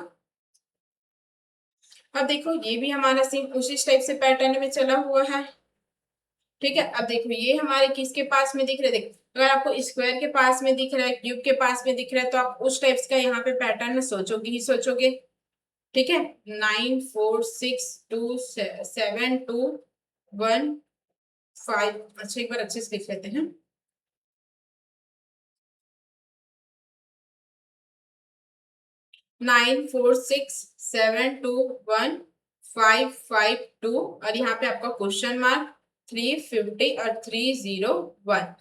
अब देखो ये भी हमारा सेम उसी टाइप से पैटर्न में चला हुआ है, ठीक है। अब देखो ये हमारे किसके पास में दिख रहा है, देखो अगर आपको स्क्वायर के पास में दिख रहा है, क्यूब के पास में दिख रहा है, तो आप उस टाइप्स का यहाँ पे पैटर्न में सोचोगे ही सोचोगे, ठीक है। 9 4 6 2 7 2 1 5, अच्छा एक बार अच्छे से लिख लेते हैं। 9 4 6 7 2 1 5 5 2 और यहाँ पे आपका क्वेश्चन मार्क 350 और 301,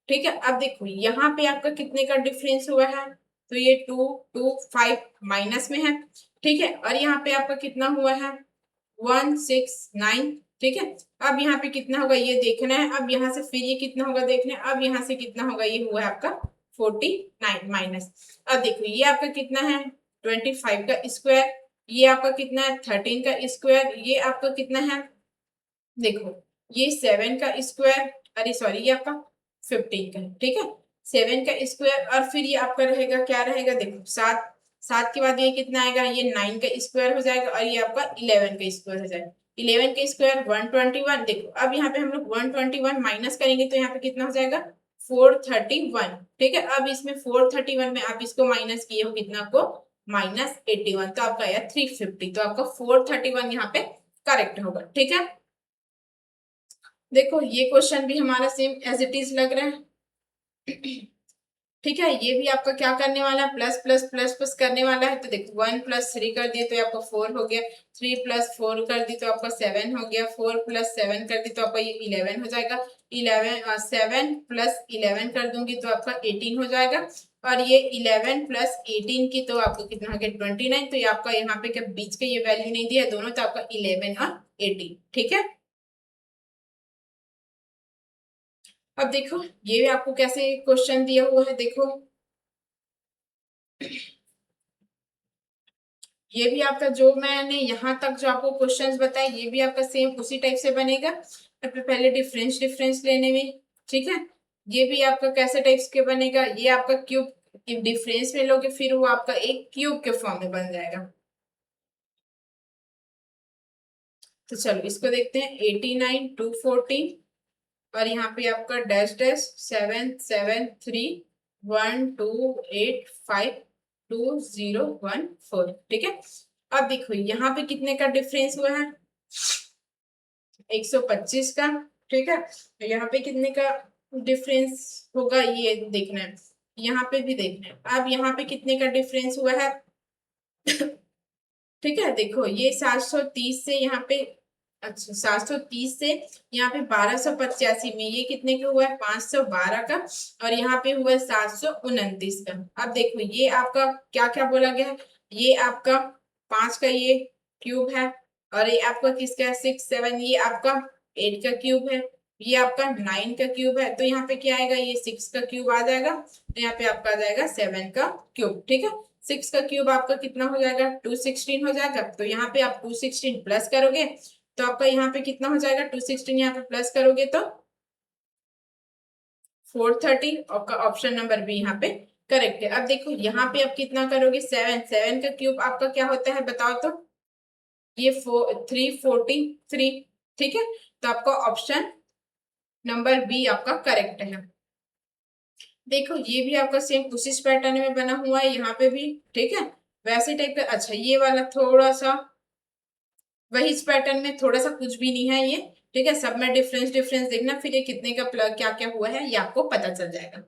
ठीक है। अब देखो यहाँ पे आपका कितने का डिफरेंस हुआ है, तो ये 2 2 5 माइनस में है, ठीक है, और यहाँ पे आपका कितना हुआ है 169, ठीक है। अब यहाँ पे कितना होगा ये देखना है, अब यहाँ से फिर ये कितना होगा देखना है, अब यहाँ से कितना होगा, ये हुआ है आपका 49 माइनस। अब देखो ये आपका कितना है 25 का स्क्वायर, ये आपका कितना है 13 का स्क्वायर, ये आपका कितना है देखो ये 7 का स्क्वायर, अरे सॉरी ये आपका 15 का, ठीक है, 7 का स्क्वायर और फिर ये आपका रहेगा क्या रहेगा देखो 7, 7 के बाद ये कितना आएगा, ये 9 का स्क्वायर हो जाएगा और ये आपका 11 का स्क्वायर हो जाएगा। 11 का स्क्वायर 121, देखो अब यहाँ पे हम लोग 121 माइनस करेंगे तो यहाँ पे कितना हो जाएगा 431, ठीक है। अब इसमें 431 में आप इसको माइनस किए हो कितना को -81, तो आपका आया 350, तो आपका 431 यहाँ पे करेक्ट होगा, ठीक है। देखो ये क्वेश्चन भी हमारा सेम एज इट इज लग रहा है, ठीक है, ये भी आपका क्या करने वाला है प्लस प्लस प्लस प्लस करने वाला है। तो देखो 1 + 3 कर दिए तो आपका 4 हो गया, 3 + 4 कर दी तो आपका 7 हो गया, 4 + 7 कर दी तो आपका ये 11 हो जाएगा, 7 + 11 कर दूंगी तो आपका 18 हो जाएगा, और ये 11 + 18 की तो आपको कितना हो गया 29, तो ये आपका यहाँ पे क्या बीच के ये वैल्यू नहीं दिया दोनों, तो आपका 11 और 18, ठीक है। अब देखो ये भी आपको कैसे क्वेश्चन दिया हुआ है, देखो ये भी आपका जो मैंने यहाँ तक जो आपको क्वेश्चंस बताए ये भी आपका सेम उसी टाइप से बनेगा, पहले डिफरेंस डिफरेंस लेने में, ठीक है। ये भी आपका कैसे टाइप्स के बनेगा, ये आपका क्यूब डिफरेंस में लोगे फिर वो आपका एक क्यूब के फॉर्म में बन जाएगा। तो चलो इसको देखते हैं 89 240 और यहाँ पे आपका डैश डैश 7 7 3 1 2 8 5 2 0 1 4, ठीक है। अब देखो यहाँ पे कितने का डिफरेंस हुआ है 125 का, ठीक है, तो यहाँ पे कितने का डिफरेंस होगा ये देखना है, यहाँ पे भी देखना है। अब यहाँ पे कितने का डिफरेंस हुआ है ठीक है, देखो ये 730 से यहाँ पे, अच्छा 730 से यहाँ पे 1285 में ये कितने का हुआ है 512 का, और यहाँ पे हुआ है 729 का। अब देखो ये आपका क्या क्या बोला गया है, ये आपका 5 का ये क्यूब है, और ये आपका किसका है 6 7, ये आपका 8 का क्यूब है, ये आपका 9 का क्यूब है, तो यहाँ पे क्या आएगा, ये 6 का क्यूब आ जाएगा, तो यहाँ पे आपका आ जाएगा 7 का क्यूब। ठीक है, 6 का क्यूब आपका कितना हो जाएगा, 216 हो जाएगा। तो यहाँ पे आप 216 प्लस करोगे तो आपका यहाँ पे कितना हो जाएगा, 216 यहाँ पे प्लस करोगे तो 430, और ऑप्शन नंबर बी यहाँ पे करेक्ट है। अब देखो यहाँ पे आप कितना करोगे, 7 का क्यूब आपका क्या होता है बताओ तो, ये 343। ठीक है, तो आपका ऑप्शन नंबर बी आपका करेक्ट है। देखो ये भी आपका सेम उसी पैटर्न में बना हुआ है, यहाँ पे भी ठीक है वैसे टाइप का। अच्छा ये वाला थोड़ा सा वही इस पैटर्न में, थोड़ा सा कुछ भी नहीं है ये। ठीक है, सब में डिफरेंस डिफरेंस देखना, फिर ये कितने का प्लग क्या क्या हुआ है ये आपको पता चल जाएगा।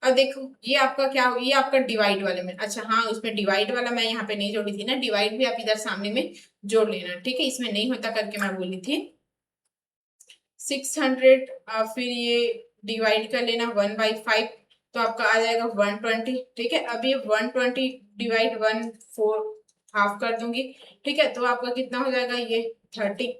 अब देखो ये आपका क्या हो, ये आपका डिवाइड वाले में, अच्छा हाँ उसमें डिवाइड वाला मैं यहाँ पे नहीं जोड़ी थी ना, डिवाइड भी आप इधर सामने में जोड़ लेना। ठीक है, इसमें नहीं होता करके मैं बोली थी। 600 फिर ये डिवाइड कर लेना 1/5, तो आपका आ जाएगा 120। ठीक है, अब ये 120 डिवाइड 1/4 हाफ कर दूंगी। ठीक है, तो आपका कितना हो जाएगा, ये 30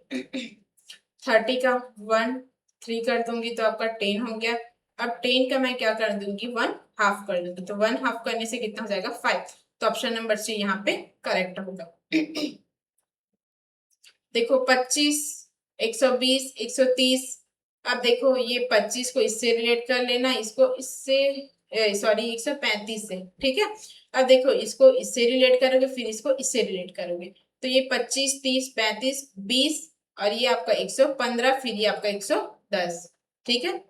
30 का 1/3 कर दूंगी तो आपका 10 हो गया। अब 10 का मैं क्या कर दूंगी, 1/2 कर दूंगी, तो 1/2 करने से कितना हो जाएगा 5, तो ऑप्शन नंबर सी यहाँ पे करेक्ट होगा। देखो 25, 120, 130। अब देखो ये 25 को इससे रिलेट कर लेना, इसको इससे सॉरी 135 से। ठीक है, अब देखो इसको इससे रिलेट करोगे, फिर इसको इससे रिलेट करोगे, तो ये 25, 30, 35, 20, और ये आपका 115, फिर ये आपका 110। ठीक है,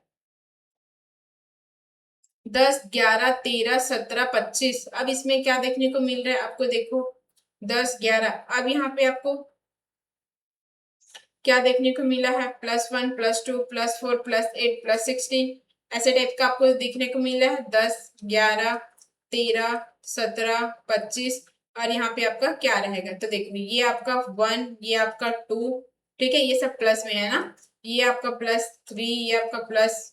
10, 11, 13, 17, 25। अब इसमें क्या देखने को मिल रहा है आपको, देखो 10, 11, अब यहाँ पे आपको क्या देखने को मिला है, +1, +2, +4, +8, +16, ऐसे टाइप का आपको देखने को मिला है। 10, 11, 13, 17, 25, और यहाँ पे आपका क्या रहेगा, तो देखो ये आपका 1, ये आपका 2। ठीक है, ये सब प्लस में है ना, ये आपका +3, ये आपका प्लस,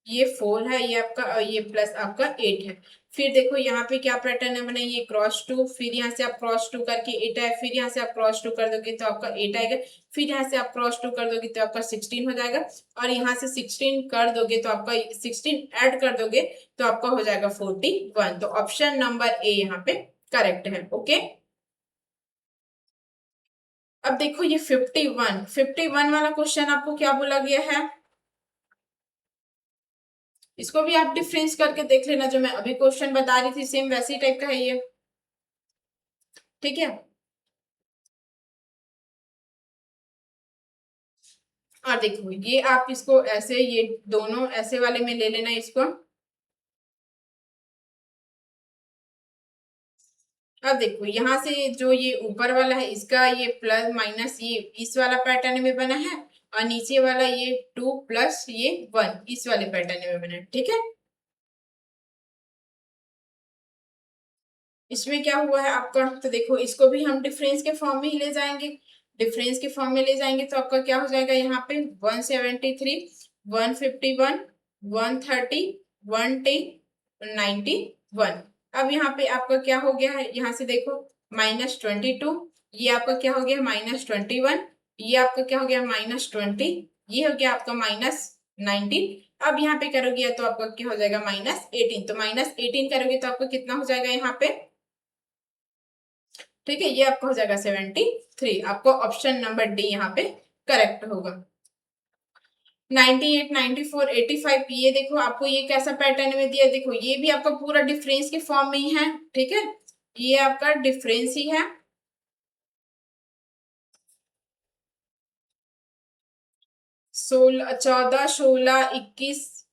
ये 4 है, ये आपका, और ये प्लस आपका 8 है। फिर देखो यहाँ पे क्या पैटर्न है बना, ये क्रॉस 2, फिर यहाँ से आप क्रॉस 2 करके 8 आए, फिर यहाँ से आप क्रॉस 2 कर दोगे तो आपका 8 आएगा, फिर यहाँ से आप क्रॉस 2 कर दोगे तो आपका 16 हो जाएगा, और यहाँ से 16 कर दोगे तो आपका 16 ऐड कर दोगे तो आपका हो जाएगा 41, तो ऑप्शन नंबर ए यहाँ पे करेक्ट है। ओके, अब देखो ये 51 वाला क्वेश्चन आपको क्या बोला गया है, इसको भी आप डिफरेंस करके देख लेना, जो मैं अभी क्वेश्चन बता रही थी सेम वैसी टाइप का है ये। ठीक है, और देखो ये आप इसको ऐसे, ये दोनों ऐसे वाले में ले लेना इसको। अब देखो यहाँ से जो ये ऊपर वाला है इसका ये प्लस माइनस ये इस वाला पैटर्न में बना है, और नीचे वाला ये 2 + ये 1 इस वाले पैटर्न में बना है। ठीक है, इसमें क्या हुआ है आपका, तो देखो इसको भी हम डिफरेंस के फॉर्म में ही ले जाएंगे, डिफरेंस के फॉर्म में ले जाएंगे तो आपका क्या हो जाएगा, यहाँ पे 173, 151, 130, 110, 91। अब यहाँ पे आपका क्या हो गया है, यहाँ से देखो -22, ये आपका क्या हो गया -21, ये आपका क्या हो गया -20, ये हो गया आपका -19। अब यहाँ पे करोगे तो आपका क्या हो जाएगा -18, तो -18 करोगे तो आपका कितना हो जाएगा यहाँ पे, ठीक है ये आपका हो जाएगा 73, आपको ऑप्शन नंबर डी यहाँ पे करेक्ट होगा। 98, 94, 85, ये देखो आपको ये कैसा पैटर्न में दिया, देखो ये भी आपका पूरा डिफरेंस के फॉर्म में ही है। ठीक है, ये आपका डिफरेंस ही है, 16, 14, 16, 21,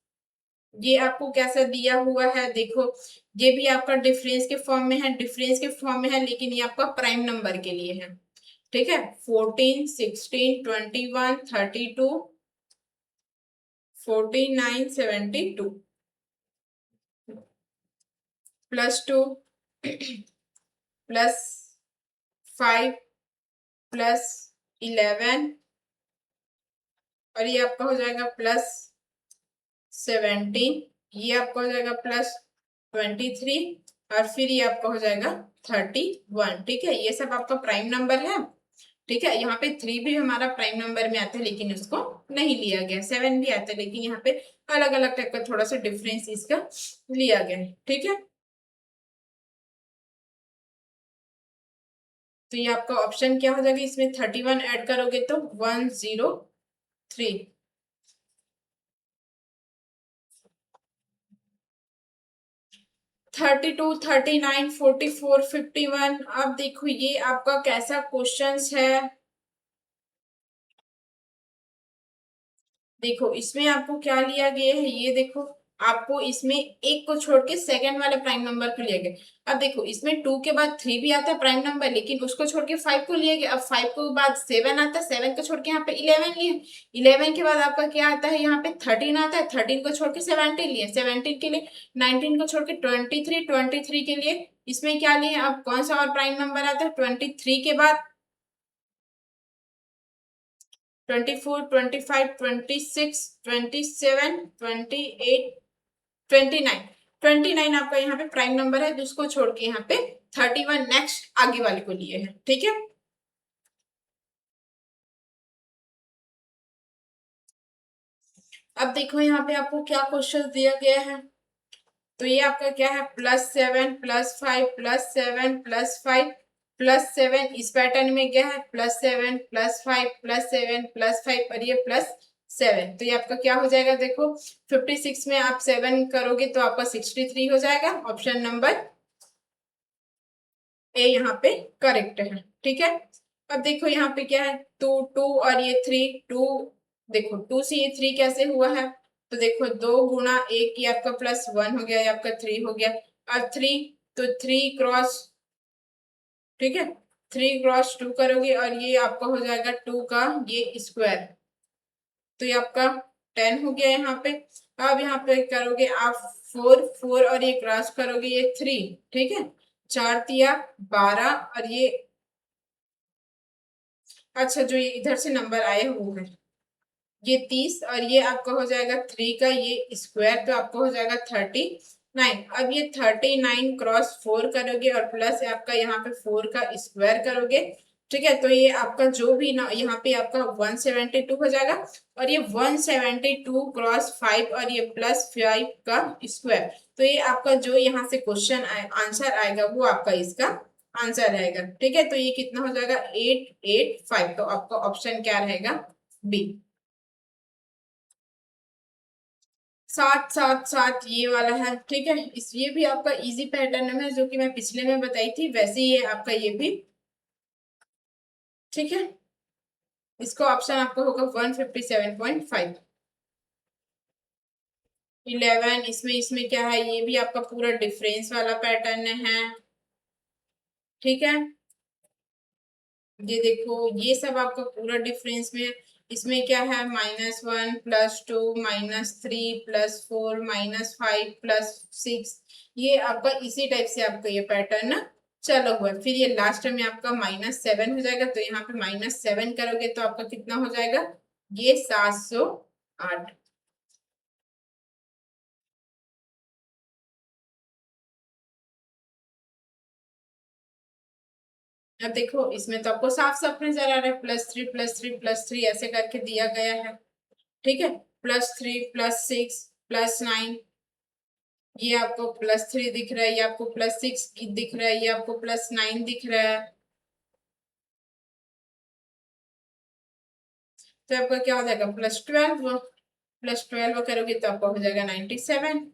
ये आपको कैसा दिया हुआ है, देखो ये भी आपका डिफरेंस के फॉर्म में है, डिफरेंस के फॉर्म में है, लेकिन ये आपका प्राइम नंबर के लिए है। ठीक है, 14, 16, 21, 32, 49, 72, +2, +5, +11, और ये आपका हो जाएगा +17, ये आपका हो जाएगा +23, और फिर ये आपका हो जाएगा 31। ठीक है, ये सब आपका प्राइम नंबर है। ठीक है, यहाँ पे 3 भी हमारा प्राइम नंबर में आता है लेकिन उसको नहीं लिया गया, 7 भी आता है लेकिन यहाँ पे अलग अलग टाइप का थोड़ा सा डिफरेंस इसका लिया गया है। ठीक है, तो ये आपका ऑप्शन क्या हो जाएगा, इसमें 31 ऐड करोगे तो 103। 32, 39, 44, 51। अब देखो ये आपका कैसा क्वेश्चन है। देखो इसमें आपको क्या लिया गया है, ये देखो आपको इसमें एक को छोड़ के सेकंड वाले प्राइम नंबर को लिया गया। अब देखो इसमें 2 के बाद 3 भी आता है प्राइम नंबर, लेकिन उसको छोड़ के 5 को लिया गया। अब 5 को बाद 7 आता है, 7 को छोड़ के यहाँ पे 11 लिए। 11 के बाद आपका क्या आता है, यहाँ पे 13 आता है, 13 को छोड़ के 17 लिए, 17 के लिए 19 को छोड़ के 23, 23 के लिए इसमें क्या लिए। अब कौन सा और प्राइम नंबर आता है 23 के बाद, 24, 25, 26, 27, 28, 29। 29 आपका यहाँ पे प्राइम नंबर है जिसको छोड़ के यहाँ पे 31 नेक्स्ट आगे वाले को लिए है। ठीक है, अब देखो यहाँ पे आपको क्या क्वेश्चन दिया गया है। तो ये आपका क्या है, +7 +5 +7 +5 +7। इस पैटर्न में क्या है, +7 +5 +7 +5 और ये +7। तो ये आपका क्या हो जाएगा, देखो 56 में आप 7 करोगे तो आपका 63 हो जाएगा। ऑप्शन नंबर ए यहाँ पे करेक्ट है। ठीक है, अब देखो यहाँ पे क्या है, 2 2 और ये 3 2। देखो 2 से ये 3 कैसे हुआ है, तो देखो 2 गुणा 1 ये आपका +1 हो गया, ये आपका 3 हो गया। और 3 तो 3 क्रॉस, ठीक है 3 क्रॉस 2 करोगे और ये आपका हो जाएगा 2 का ये स्क्वायर, तो ये आपका 10 हो गया यहाँ पे। अब यहाँ पे करोगे आप 4 4 और ये क्रॉस करोगे ये 3। ठीक है, 4 तिया 12 और ये, अच्छा जो ये इधर से नंबर आए वो है ये 30 और ये आपका हो जाएगा 3 का ये स्क्वायर, तो आपका हो जाएगा 39। अब ये 39 क्रॉस 4 करोगे और प्लस आपका यहाँ पे 4 का स्क्वायर करोगे। ठीक है, तो ये आपका जो भी ना यहाँ पे आपका 172 हो जाएगा। और ये 172 क्रॉस 5 और ये +5 का स्क्वायर, तो ये आपका जो यहाँ से क्वेश्चन आंसर आएगा वो आपका इसका आंसर रहेगा। ठीक है, तो ये कितना हो जाएगा 885। तो आपका ऑप्शन क्या रहेगा, बी। 7 7 7 ये वाला है। ठीक है, इस ये भी आपका इजी पैटर्न में जो कि मैं पिछले में बताई थी वैसे ही है आपका ये भी। ठीक है, इसका ऑप्शन आपका होगा 157.5। 11 इसमें इसमें क्या है, ये भी आपका पूरा डिफरेंस वाला पैटर्न है। ठीक है, ये देखो ये सब आपका पूरा डिफरेंस में है। इसमें क्या है, -1 +2 -3 +4 -5 +6। ये आपका इसी टाइप से आपका ये पैटर्न ना चला हुआ है। फिर ये लास्ट में आपका -7 हो जाएगा, तो यहाँ पे -7 करोगे तो आपका कितना हो जाएगा, ये 708। अब देखो इसमें तो आपको साफ साफ नजर आ रहा है, +3 +3 +3 ऐसे करके दिया गया है। ठीक है, +3 +6 +9, ये आपको +3 दिख रहा है, ये आपको +6 दिख रहा है, ये आपको +9 दिख रहा है। तो आपका क्या हो जाएगा, +12। +12 करोगे तो आपका हो जाएगा 97।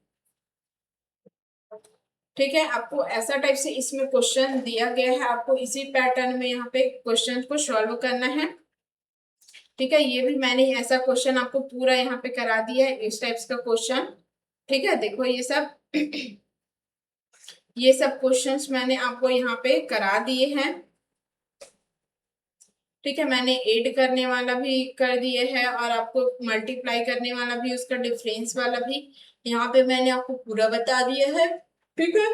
ठीक है, आपको ऐसा टाइप से इसमें क्वेश्चन दिया गया है, आपको इसी पैटर्न में यहाँ पे क्वेश्चन को सॉल्व करना है। ठीक है, ये भी मैंने ऐसा क्वेश्चन आपको पूरा यहाँ पे करा दिया है, इस टाइप्स का क्वेश्चन। ठीक है, देखो ये सब ये सब क्वेश्चंस मैंने आपको यहाँ पे करा दिए हैं। ठीक है, मैंने ऐड करने वाला भी कर दिए है और आपको मल्टीप्लाई करने वाला भी, उसका डिफरेंस वाला भी यहाँ पे मैंने आपको पूरा बता दिया है। ठीक है,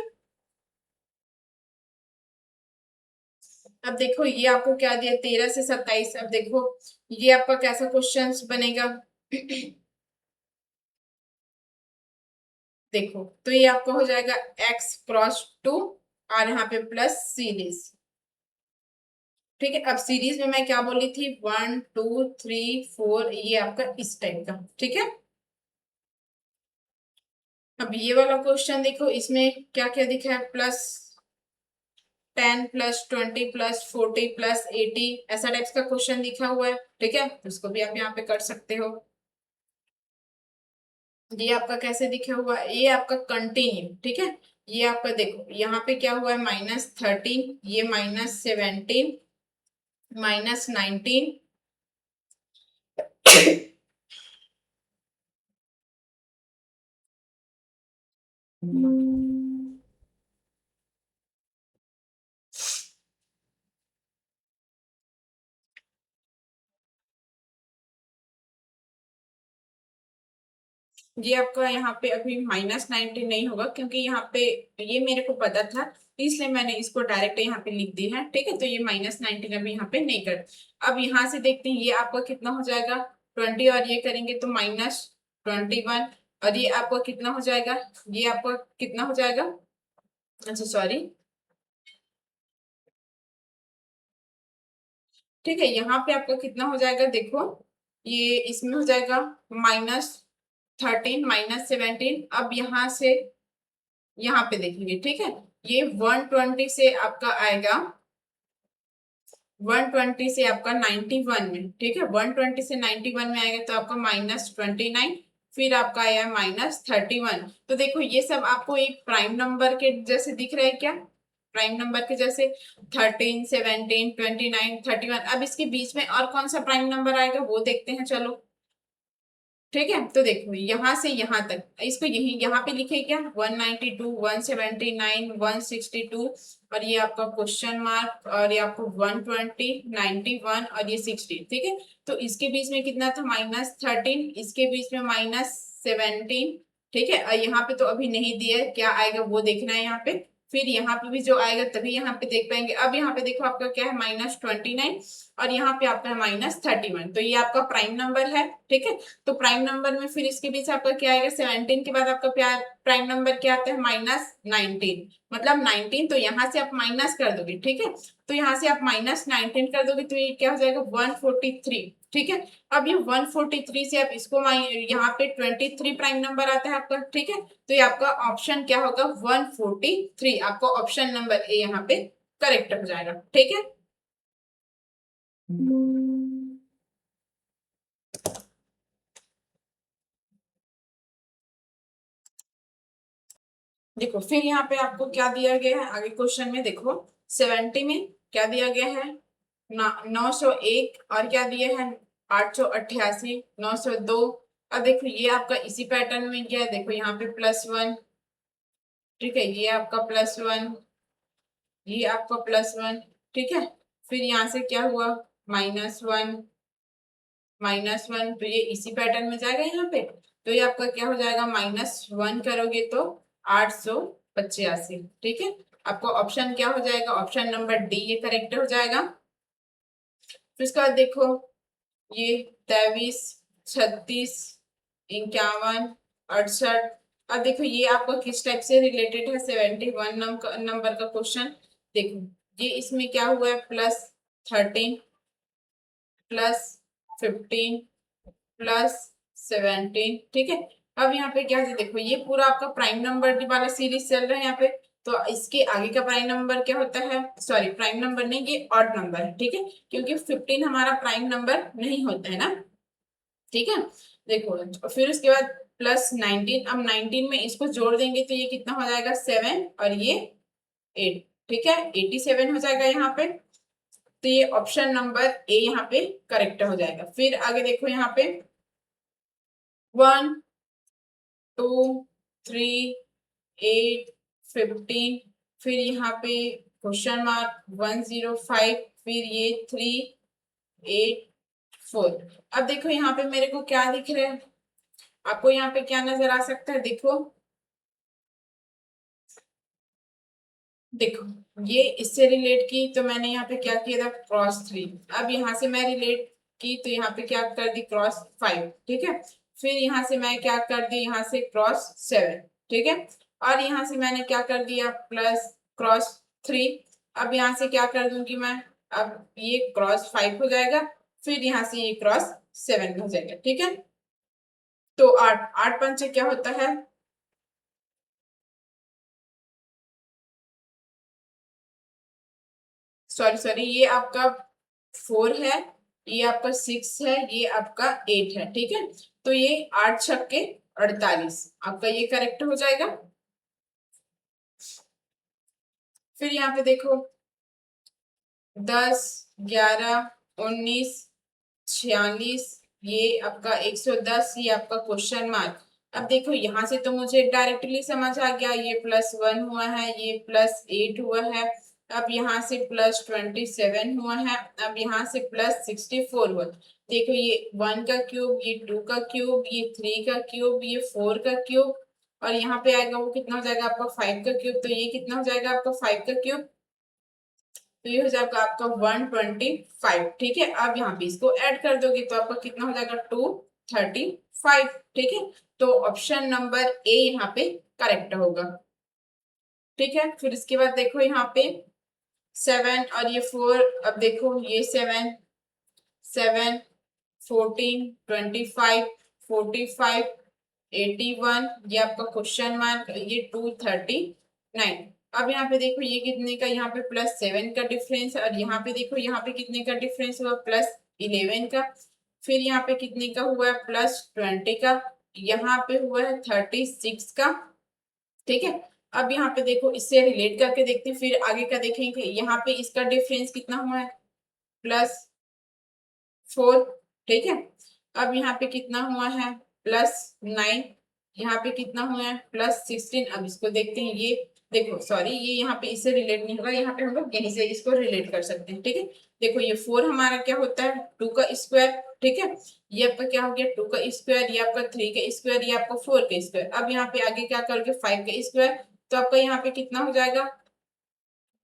अब देखो ये आपको क्या दिया, 13 से 27। अब देखो ये आपका कैसा क्वेश्चन बनेगा देखो तो ये आपका हो जाएगा x क्रॉस 2 और यहाँ पे प्लस सीरीज। ठीक है। अब सीरीज में मैं क्या बोली थी, 1 2 3 4, ये आपका इस टाइप का, ठीक है। अब ये वाला क्वेश्चन देखो, इसमें क्या क्या दिखा है, +10 +20 +40 +80, ऐसा टाइप्स का क्वेश्चन दिखा हुआ है, ठीक है। उसको भी आप यहाँ पे कर सकते हो। ये आपका कैसे दिखा हुआ है, ये आपका कंटिन्यू, ठीक है। ये आपका देखो यहाँ पे क्या हुआ है, -13, ये -17, -19, ये आपका यहाँ पे अभी -19 नहीं होगा, क्योंकि यहाँ पे ये मेरे को पता था, इसलिए मैंने इसको डायरेक्ट यहाँ पे लिख दी है, ठीक है। तो ये -19 अभी यहाँ पे नहीं कर। अब यहाँ से देखते हैं, ये आपका कितना हो जाएगा, 20, और ये करेंगे तो -21, और ये आपका कितना हो जाएगा, ये आपका कितना हो जाएगा, अच्छा सॉरी, ठीक है। यहाँ पे आपका कितना हो जाएगा, देखो ये इसमें हो जाएगा -13 -17। अब यहाँ से यहाँ पे देखेंगे, ठीक है। ये 120 से आपका आएगा, 120 से आपका 91 में, ठीक है। 120 से 91 में आएगा तो आपका -29, फिर आपका आया -31। तो देखो ये सब आपको एक प्राइम नंबर के जैसे दिख रहा है क्या, प्राइम नंबर के जैसे, 13 17 29 31। अब इसके बीच में और कौन सा प्राइम नंबर आएगा वो देखते हैं, चलो, ठीक है। तो देखो यहाँ से यहाँ तक इसको यही यहाँ पे लिखे क्या, 192 179 162, और ये आपका क्वेश्चन मार्क, और ये आपको 120 91 और ये 60, ठीक है। तो इसके बीच में कितना था, -13, इसके बीच में -17, ठीक है। और यहाँ पे तो अभी नहीं दिया, क्या आएगा वो देखना है यहाँ पे, फिर यहाँ पे भी जो आएगा तभी यहाँ पे देख पाएंगे। अब यहाँ पे देखो आपका क्या है, -29, और यहाँ पे आपका है -31, तो ये आपका प्राइम नंबर है, ठीक है। तो प्राइम नंबर में फिर इसके बीच आपका क्या आएगा, 17 के बाद आपका प्राइम नंबर क्या आता है, -19, मतलब 19, तो यहाँ से आप माइनस कर दोगे, ठीक है। तो यहाँ से आप -19 कर दोगे तो ये क्या हो जाएगा, 143, ठीक है। अब ये 143 से आप इसको यहाँ पे 23 प्राइम नंबर आता है आपका, ठीक है। तो ये आपका ऑप्शन क्या होगा, 143, आपको ऑप्शन नंबर ए यहाँ पे करेक्ट हो जाएगा, ठीक है। देखो फिर यहाँ पे आपको क्या दिया गया है, आगे क्वेश्चन में देखो, 70 में क्या दिया गया है, 901, और क्या दिया है, 888, 902। अब देखो ये आपका इसी पैटर्न में गया है, देखो यहाँ पे +1, ठीक है, ये आपका +1, ये आपका +1, ठीक है। फिर यहाँ से क्या हुआ, -1, -1, तो ये इसी पैटर्न में जाएगा यहाँ पे, तो ये आपका क्या हो जाएगा, -1 करोगे तो 885, ठीक है। आपका ऑप्शन क्या हो जाएगा, ऑप्शन नंबर डी ये करेक्ट हो जाएगा। फिर उसके बाद देखो ये 23 36 51 68। अब देखो ये आपको किस टाइप से रिलेटेड है, 71 नंबर का क्वेश्चन। देखो ये इसमें क्या हुआ है, +13 +15 +17, ठीक है। अब यहाँ पे क्या है, देखो ये पूरा आपका प्राइम नंबर वाला सीरीज चल रहा है यहाँ पे, तो इसके आगे का प्राइम नंबर क्या होता है, सॉरी प्राइम नंबर नहीं, ये ऑड नंबर है, ठीक है, क्योंकि 15 हमारा प्राइम नंबर नहीं होता है ना, ठीक है। देखो फिर उसके बाद +19, अब 19 में इसको जोड़ देंगे तो ये कितना हो जाएगा, 7, और ये 8, ठीक है, 87 हो जाएगा यहाँ पे। तो ये ऑप्शन नंबर ए यहाँ पे करेक्ट हो जाएगा। फिर आगे देखो यहाँ पे 1 2 3 8 15, फिर यहाँ पे क्वेश्चन मार्क 105, फिर ये 3 8 4। अब देखो यहाँ पे मेरे को क्या दिख रहा है, आपको यहाँ पे क्या नजर आ सकता है, देखो देखो ये इससे रिलेट की तो मैंने यहाँ पे क्या किया था, क्रॉस 3। अब यहाँ से मैं रिलेट की तो यहाँ पे क्या कर दी, क्रॉस 5, ठीक है। फिर यहाँ से मैं क्या कर दी, यहाँ से क्रॉस 7, ठीक है। और यहाँ से मैंने क्या कर दिया, +, क्रॉस 3। अब यहाँ से क्या कर दूंगी मैं, अब ये क्रॉस 5 हो जाएगा, फिर यहाँ से ये क्रॉस 7 हो जाएगा। ठीक है, तो 8 8 पंचे क्या होता है, सॉरी सॉरी, ये आपका 4 है, ये आपका 6 है, ये आपका 8 है। ठीक है, तो ये 8 छक्के 48 आपका ये करेक्ट हो जाएगा। फिर यहाँ पे देखो 10, 11, 19, 46, ये आपका 110, ये आपका क्वेश्चन मार्क। अब देखो यहाँ से तो मुझे डायरेक्टली समझ आ गया, ये +1 हुआ है, ये +8 हुआ है, अब यहाँ से +27 हुआ है, अब यहाँ से +64 हुआ। देखो ये 1 का क्यूब, ये 2 का क्यूब, ये 3 का क्यूब, ये 4 का क्यूब, और यहाँ पे आएगा वो कितना हो जाएगा आपका 5 का क्यूब, तो ये कितना हो जाएगा आपका 5 का क्यूब, तो ये हो जाएगा आपका 125। ठीक है, अब यहाँ पे इसको ऐड कर दोगे तो आपका कितना हो जाएगा 235। ठीक है, तो ऑप्शन नंबर ए यहाँ पे करेक्ट होगा। ठीक है, फिर इसके बाद देखो यहाँ पे 7 और ये 4, अब देखो ये 7, 7, 14, 25, 45, 81, ये आपका क्वेश्चन मार्क, ये 239। अब यहाँ पे देखो ये कितने का, यहाँ पे +7 का डिफरेंस, और यहाँ पे देखो यहाँ पे कितने का डिफरेंस हुआ, +11 का, फिर यहाँ पे कितने का हुआ है, +20 का, यहाँ पे हुआ है 36 का। ठीक है, अब यहाँ पे देखो इससे रिलेट करके देखते हैं, फिर आगे का देखेंगे। यहाँ पे इसका डिफरेंस कितना हुआ है, +4। ठीक है, अब यहाँ पे कितना हुआ है, +9, यहाँ पे कितना हुआ है, +16। अब इसको देखते हैं, ये देखो सॉरी, ये यहाँ पे इससे रिलेट नहीं होगा, यहाँ पे हम लोग यहीं से इसको रिलेट कर सकते हैं। ठीक है, देखो ये 4 हमारा क्या होता है, 2 का स्क्वायर। ठीक है, ये आपका क्या हो गया, 2 का स्क्वायर, ये आपका 3 का स्क्वायर, ये आपका 4 का स्क्वायर। अब यहाँ पे आगे क्या करोगे, 5 का स्क्वायर, तो आपका यहाँ पे कितना हो जाएगा,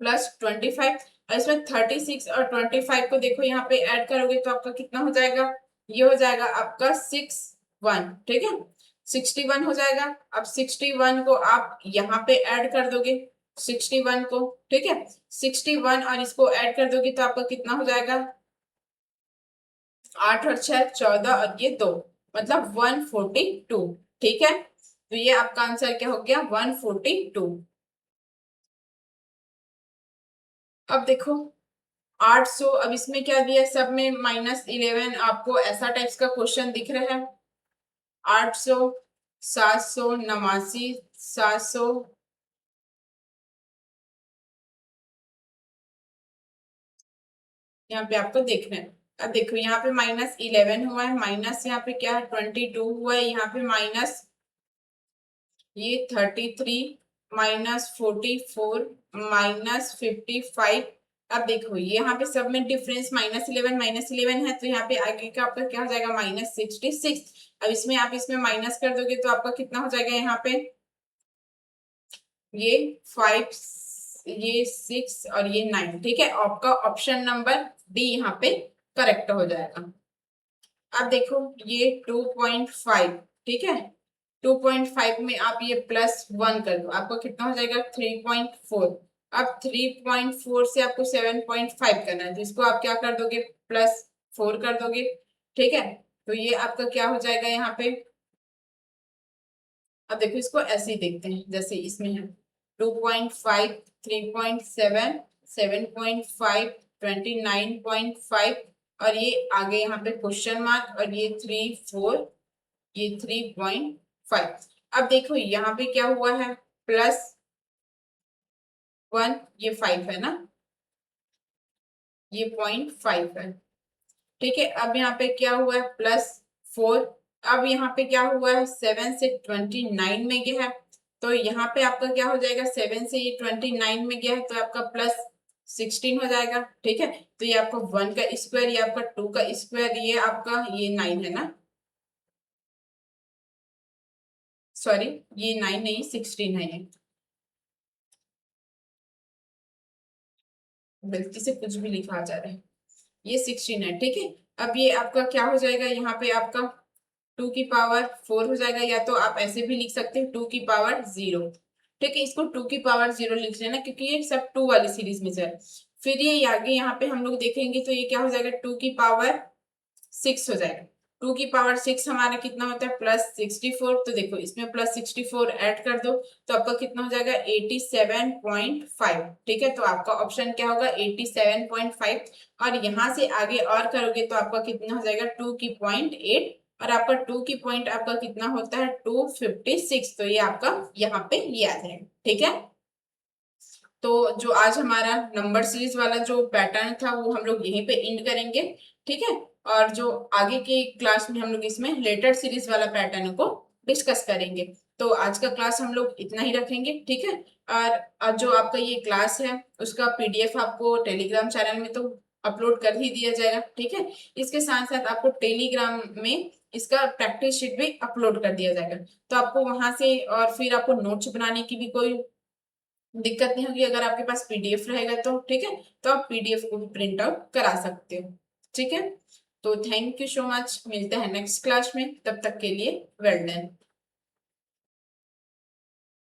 +25। और इसमें 36 और 25 को देखो यहाँ पे ऐड करोगे तो आपका कितना हो जाएगा, ये हो जाएगा आपका 61। ठीक है, 61 हो जाएगा। अब 61 को आप यहाँ पे ऐड कर दोगे, 61 को। ठीक है, 61 और इसको ऐड कर दोगे तो आपका कितना हो जाएगा, 8 और 6 14, और ये 2, मतलब 142। ठीक है, तो ये आपका आंसर क्या हो गया, 142। अब देखो 800, अब इसमें क्या दिया है, सब में -11, आपको ऐसा टाइप्स का क्वेश्चन दिख रहा है। 800, 700, 89, 700, यहाँ पे आपको देखना है। अब देखो यहाँ पे -11 हुआ है, माइनस यहाँ पे क्या है 22 हुआ है, यहाँ पे माइनस ये 33, -44, -55। अब देखो यहाँ पे सब में डिफरेंस -11 है, तो यहाँ पे आगे का आपका क्या हो जाएगा, -66। अब इसमें आप इसमें माइनस कर दोगे तो आपका कितना हो जाएगा, यहाँ पे ये 5, ये 6 और ये 9। ठीक है, आपका ऑप्शन नंबर डी यहाँ पे करेक्ट हो जाएगा। अब देखो ये 2.5। ठीक है, 2.5 में आप ये +1 कर दो, आपको कितना हो जाएगा 3.4। अब 3.4 से आपको 7.5 करना है, तो इसको आप क्या कर दोगे, +4 कर दोगे। ठीक है, तो ये आपका क्या हो जाएगा यहाँ पे। अब देखो इसको ऐसे ही देखते हैं जैसे इसमें है 2.5, 3.7, 7.5, 29.5, और ये आगे यहाँ पे क्वेश्चन मार्क, और ये 3, 4, ये 3.5। अब देखो यहाँ पे क्या हुआ है, +1, ये 5 है ना, ये 0.5 है। ठीक है, अब यहाँ पे क्या हुआ है, +4। अब यहाँ पे क्या हुआ है, 7 से 29 में गया है, तो यहाँ पे आपका क्या हो जाएगा, 7 से ये 29 में गया है, तो आपका +16 हो जाएगा। ठीक है, तो ये आपका 1 का स्क्वायर, ये आपका 2 का स्क्वायर, ये आपका ये 9 है ना, सॉरी ये 9 नहीं 16 है, ये गलती से कुछ भी लिखा जा रहा है, ये 16 है। ठीक है, अब ये आपका क्या हो जाएगा, यहाँ पे आपका 2 की पावर 4 हो जाएगा, या तो आप ऐसे भी लिख सकते हैं 2 की पावर 0। ठीक है, इसको 2 की पावर 0 लिख लेना, क्योंकि ये सब 2 वाली सीरीज में है। फिर ये आगे यहाँ पे हम लोग देखेंगे तो ये क्या हो जाएगा, 2 की पावर 6 हो जाएगा। 2 की पावर 6 हमारा कितना होता है, +64। तो देखो इसमें +64 ऐड कर दो तो आपका कितना हो जाएगा, 87.5। ठीक है, तो आपका ऑप्शन क्या होगा, 87.5। और यहाँ से आगे और करोगे तो आपका कितना हो जाएगा, 2 की 0.8। और आपका 2 की पॉइंट आपका कितना होता है, 256। तो ये आपका यहाँ पे ये आ जाएगा। ठीक है, तो जो आज हमारा नंबर सीरीज वाला जो पैटर्न था वो हम लोग यहीं पे एंड करेंगे। ठीक है, और जो आगे के क्लास में हम लोग इसमें लेटर सीरीज वाला पैटर्न को डिस्कस करेंगे। तो आज का क्लास हम लोग इतना ही रखेंगे। ठीक है, और आज जो आपका ये क्लास है उसका पीडीएफ आपको टेलीग्राम चैनल में तो अपलोड कर ही दिया जाएगा। ठीक है, इसके साथ साथ आपको टेलीग्राम में इसका प्रैक्टिस शीट भी अपलोड कर दिया जाएगा। तो आपको वहां से और फिर आपको नोट्स बनाने की भी कोई दिक्कत नहीं होगी अगर आपके पास पीडीएफ रहेगा तो। ठीक है, तो आप पीडीएफ को भी प्रिंट आउट करा सकते हो। ठीक है, तो थैंक यू सो मच, मिलते हैं नेक्स्ट क्लास में, तब तक के लिए वेल डन।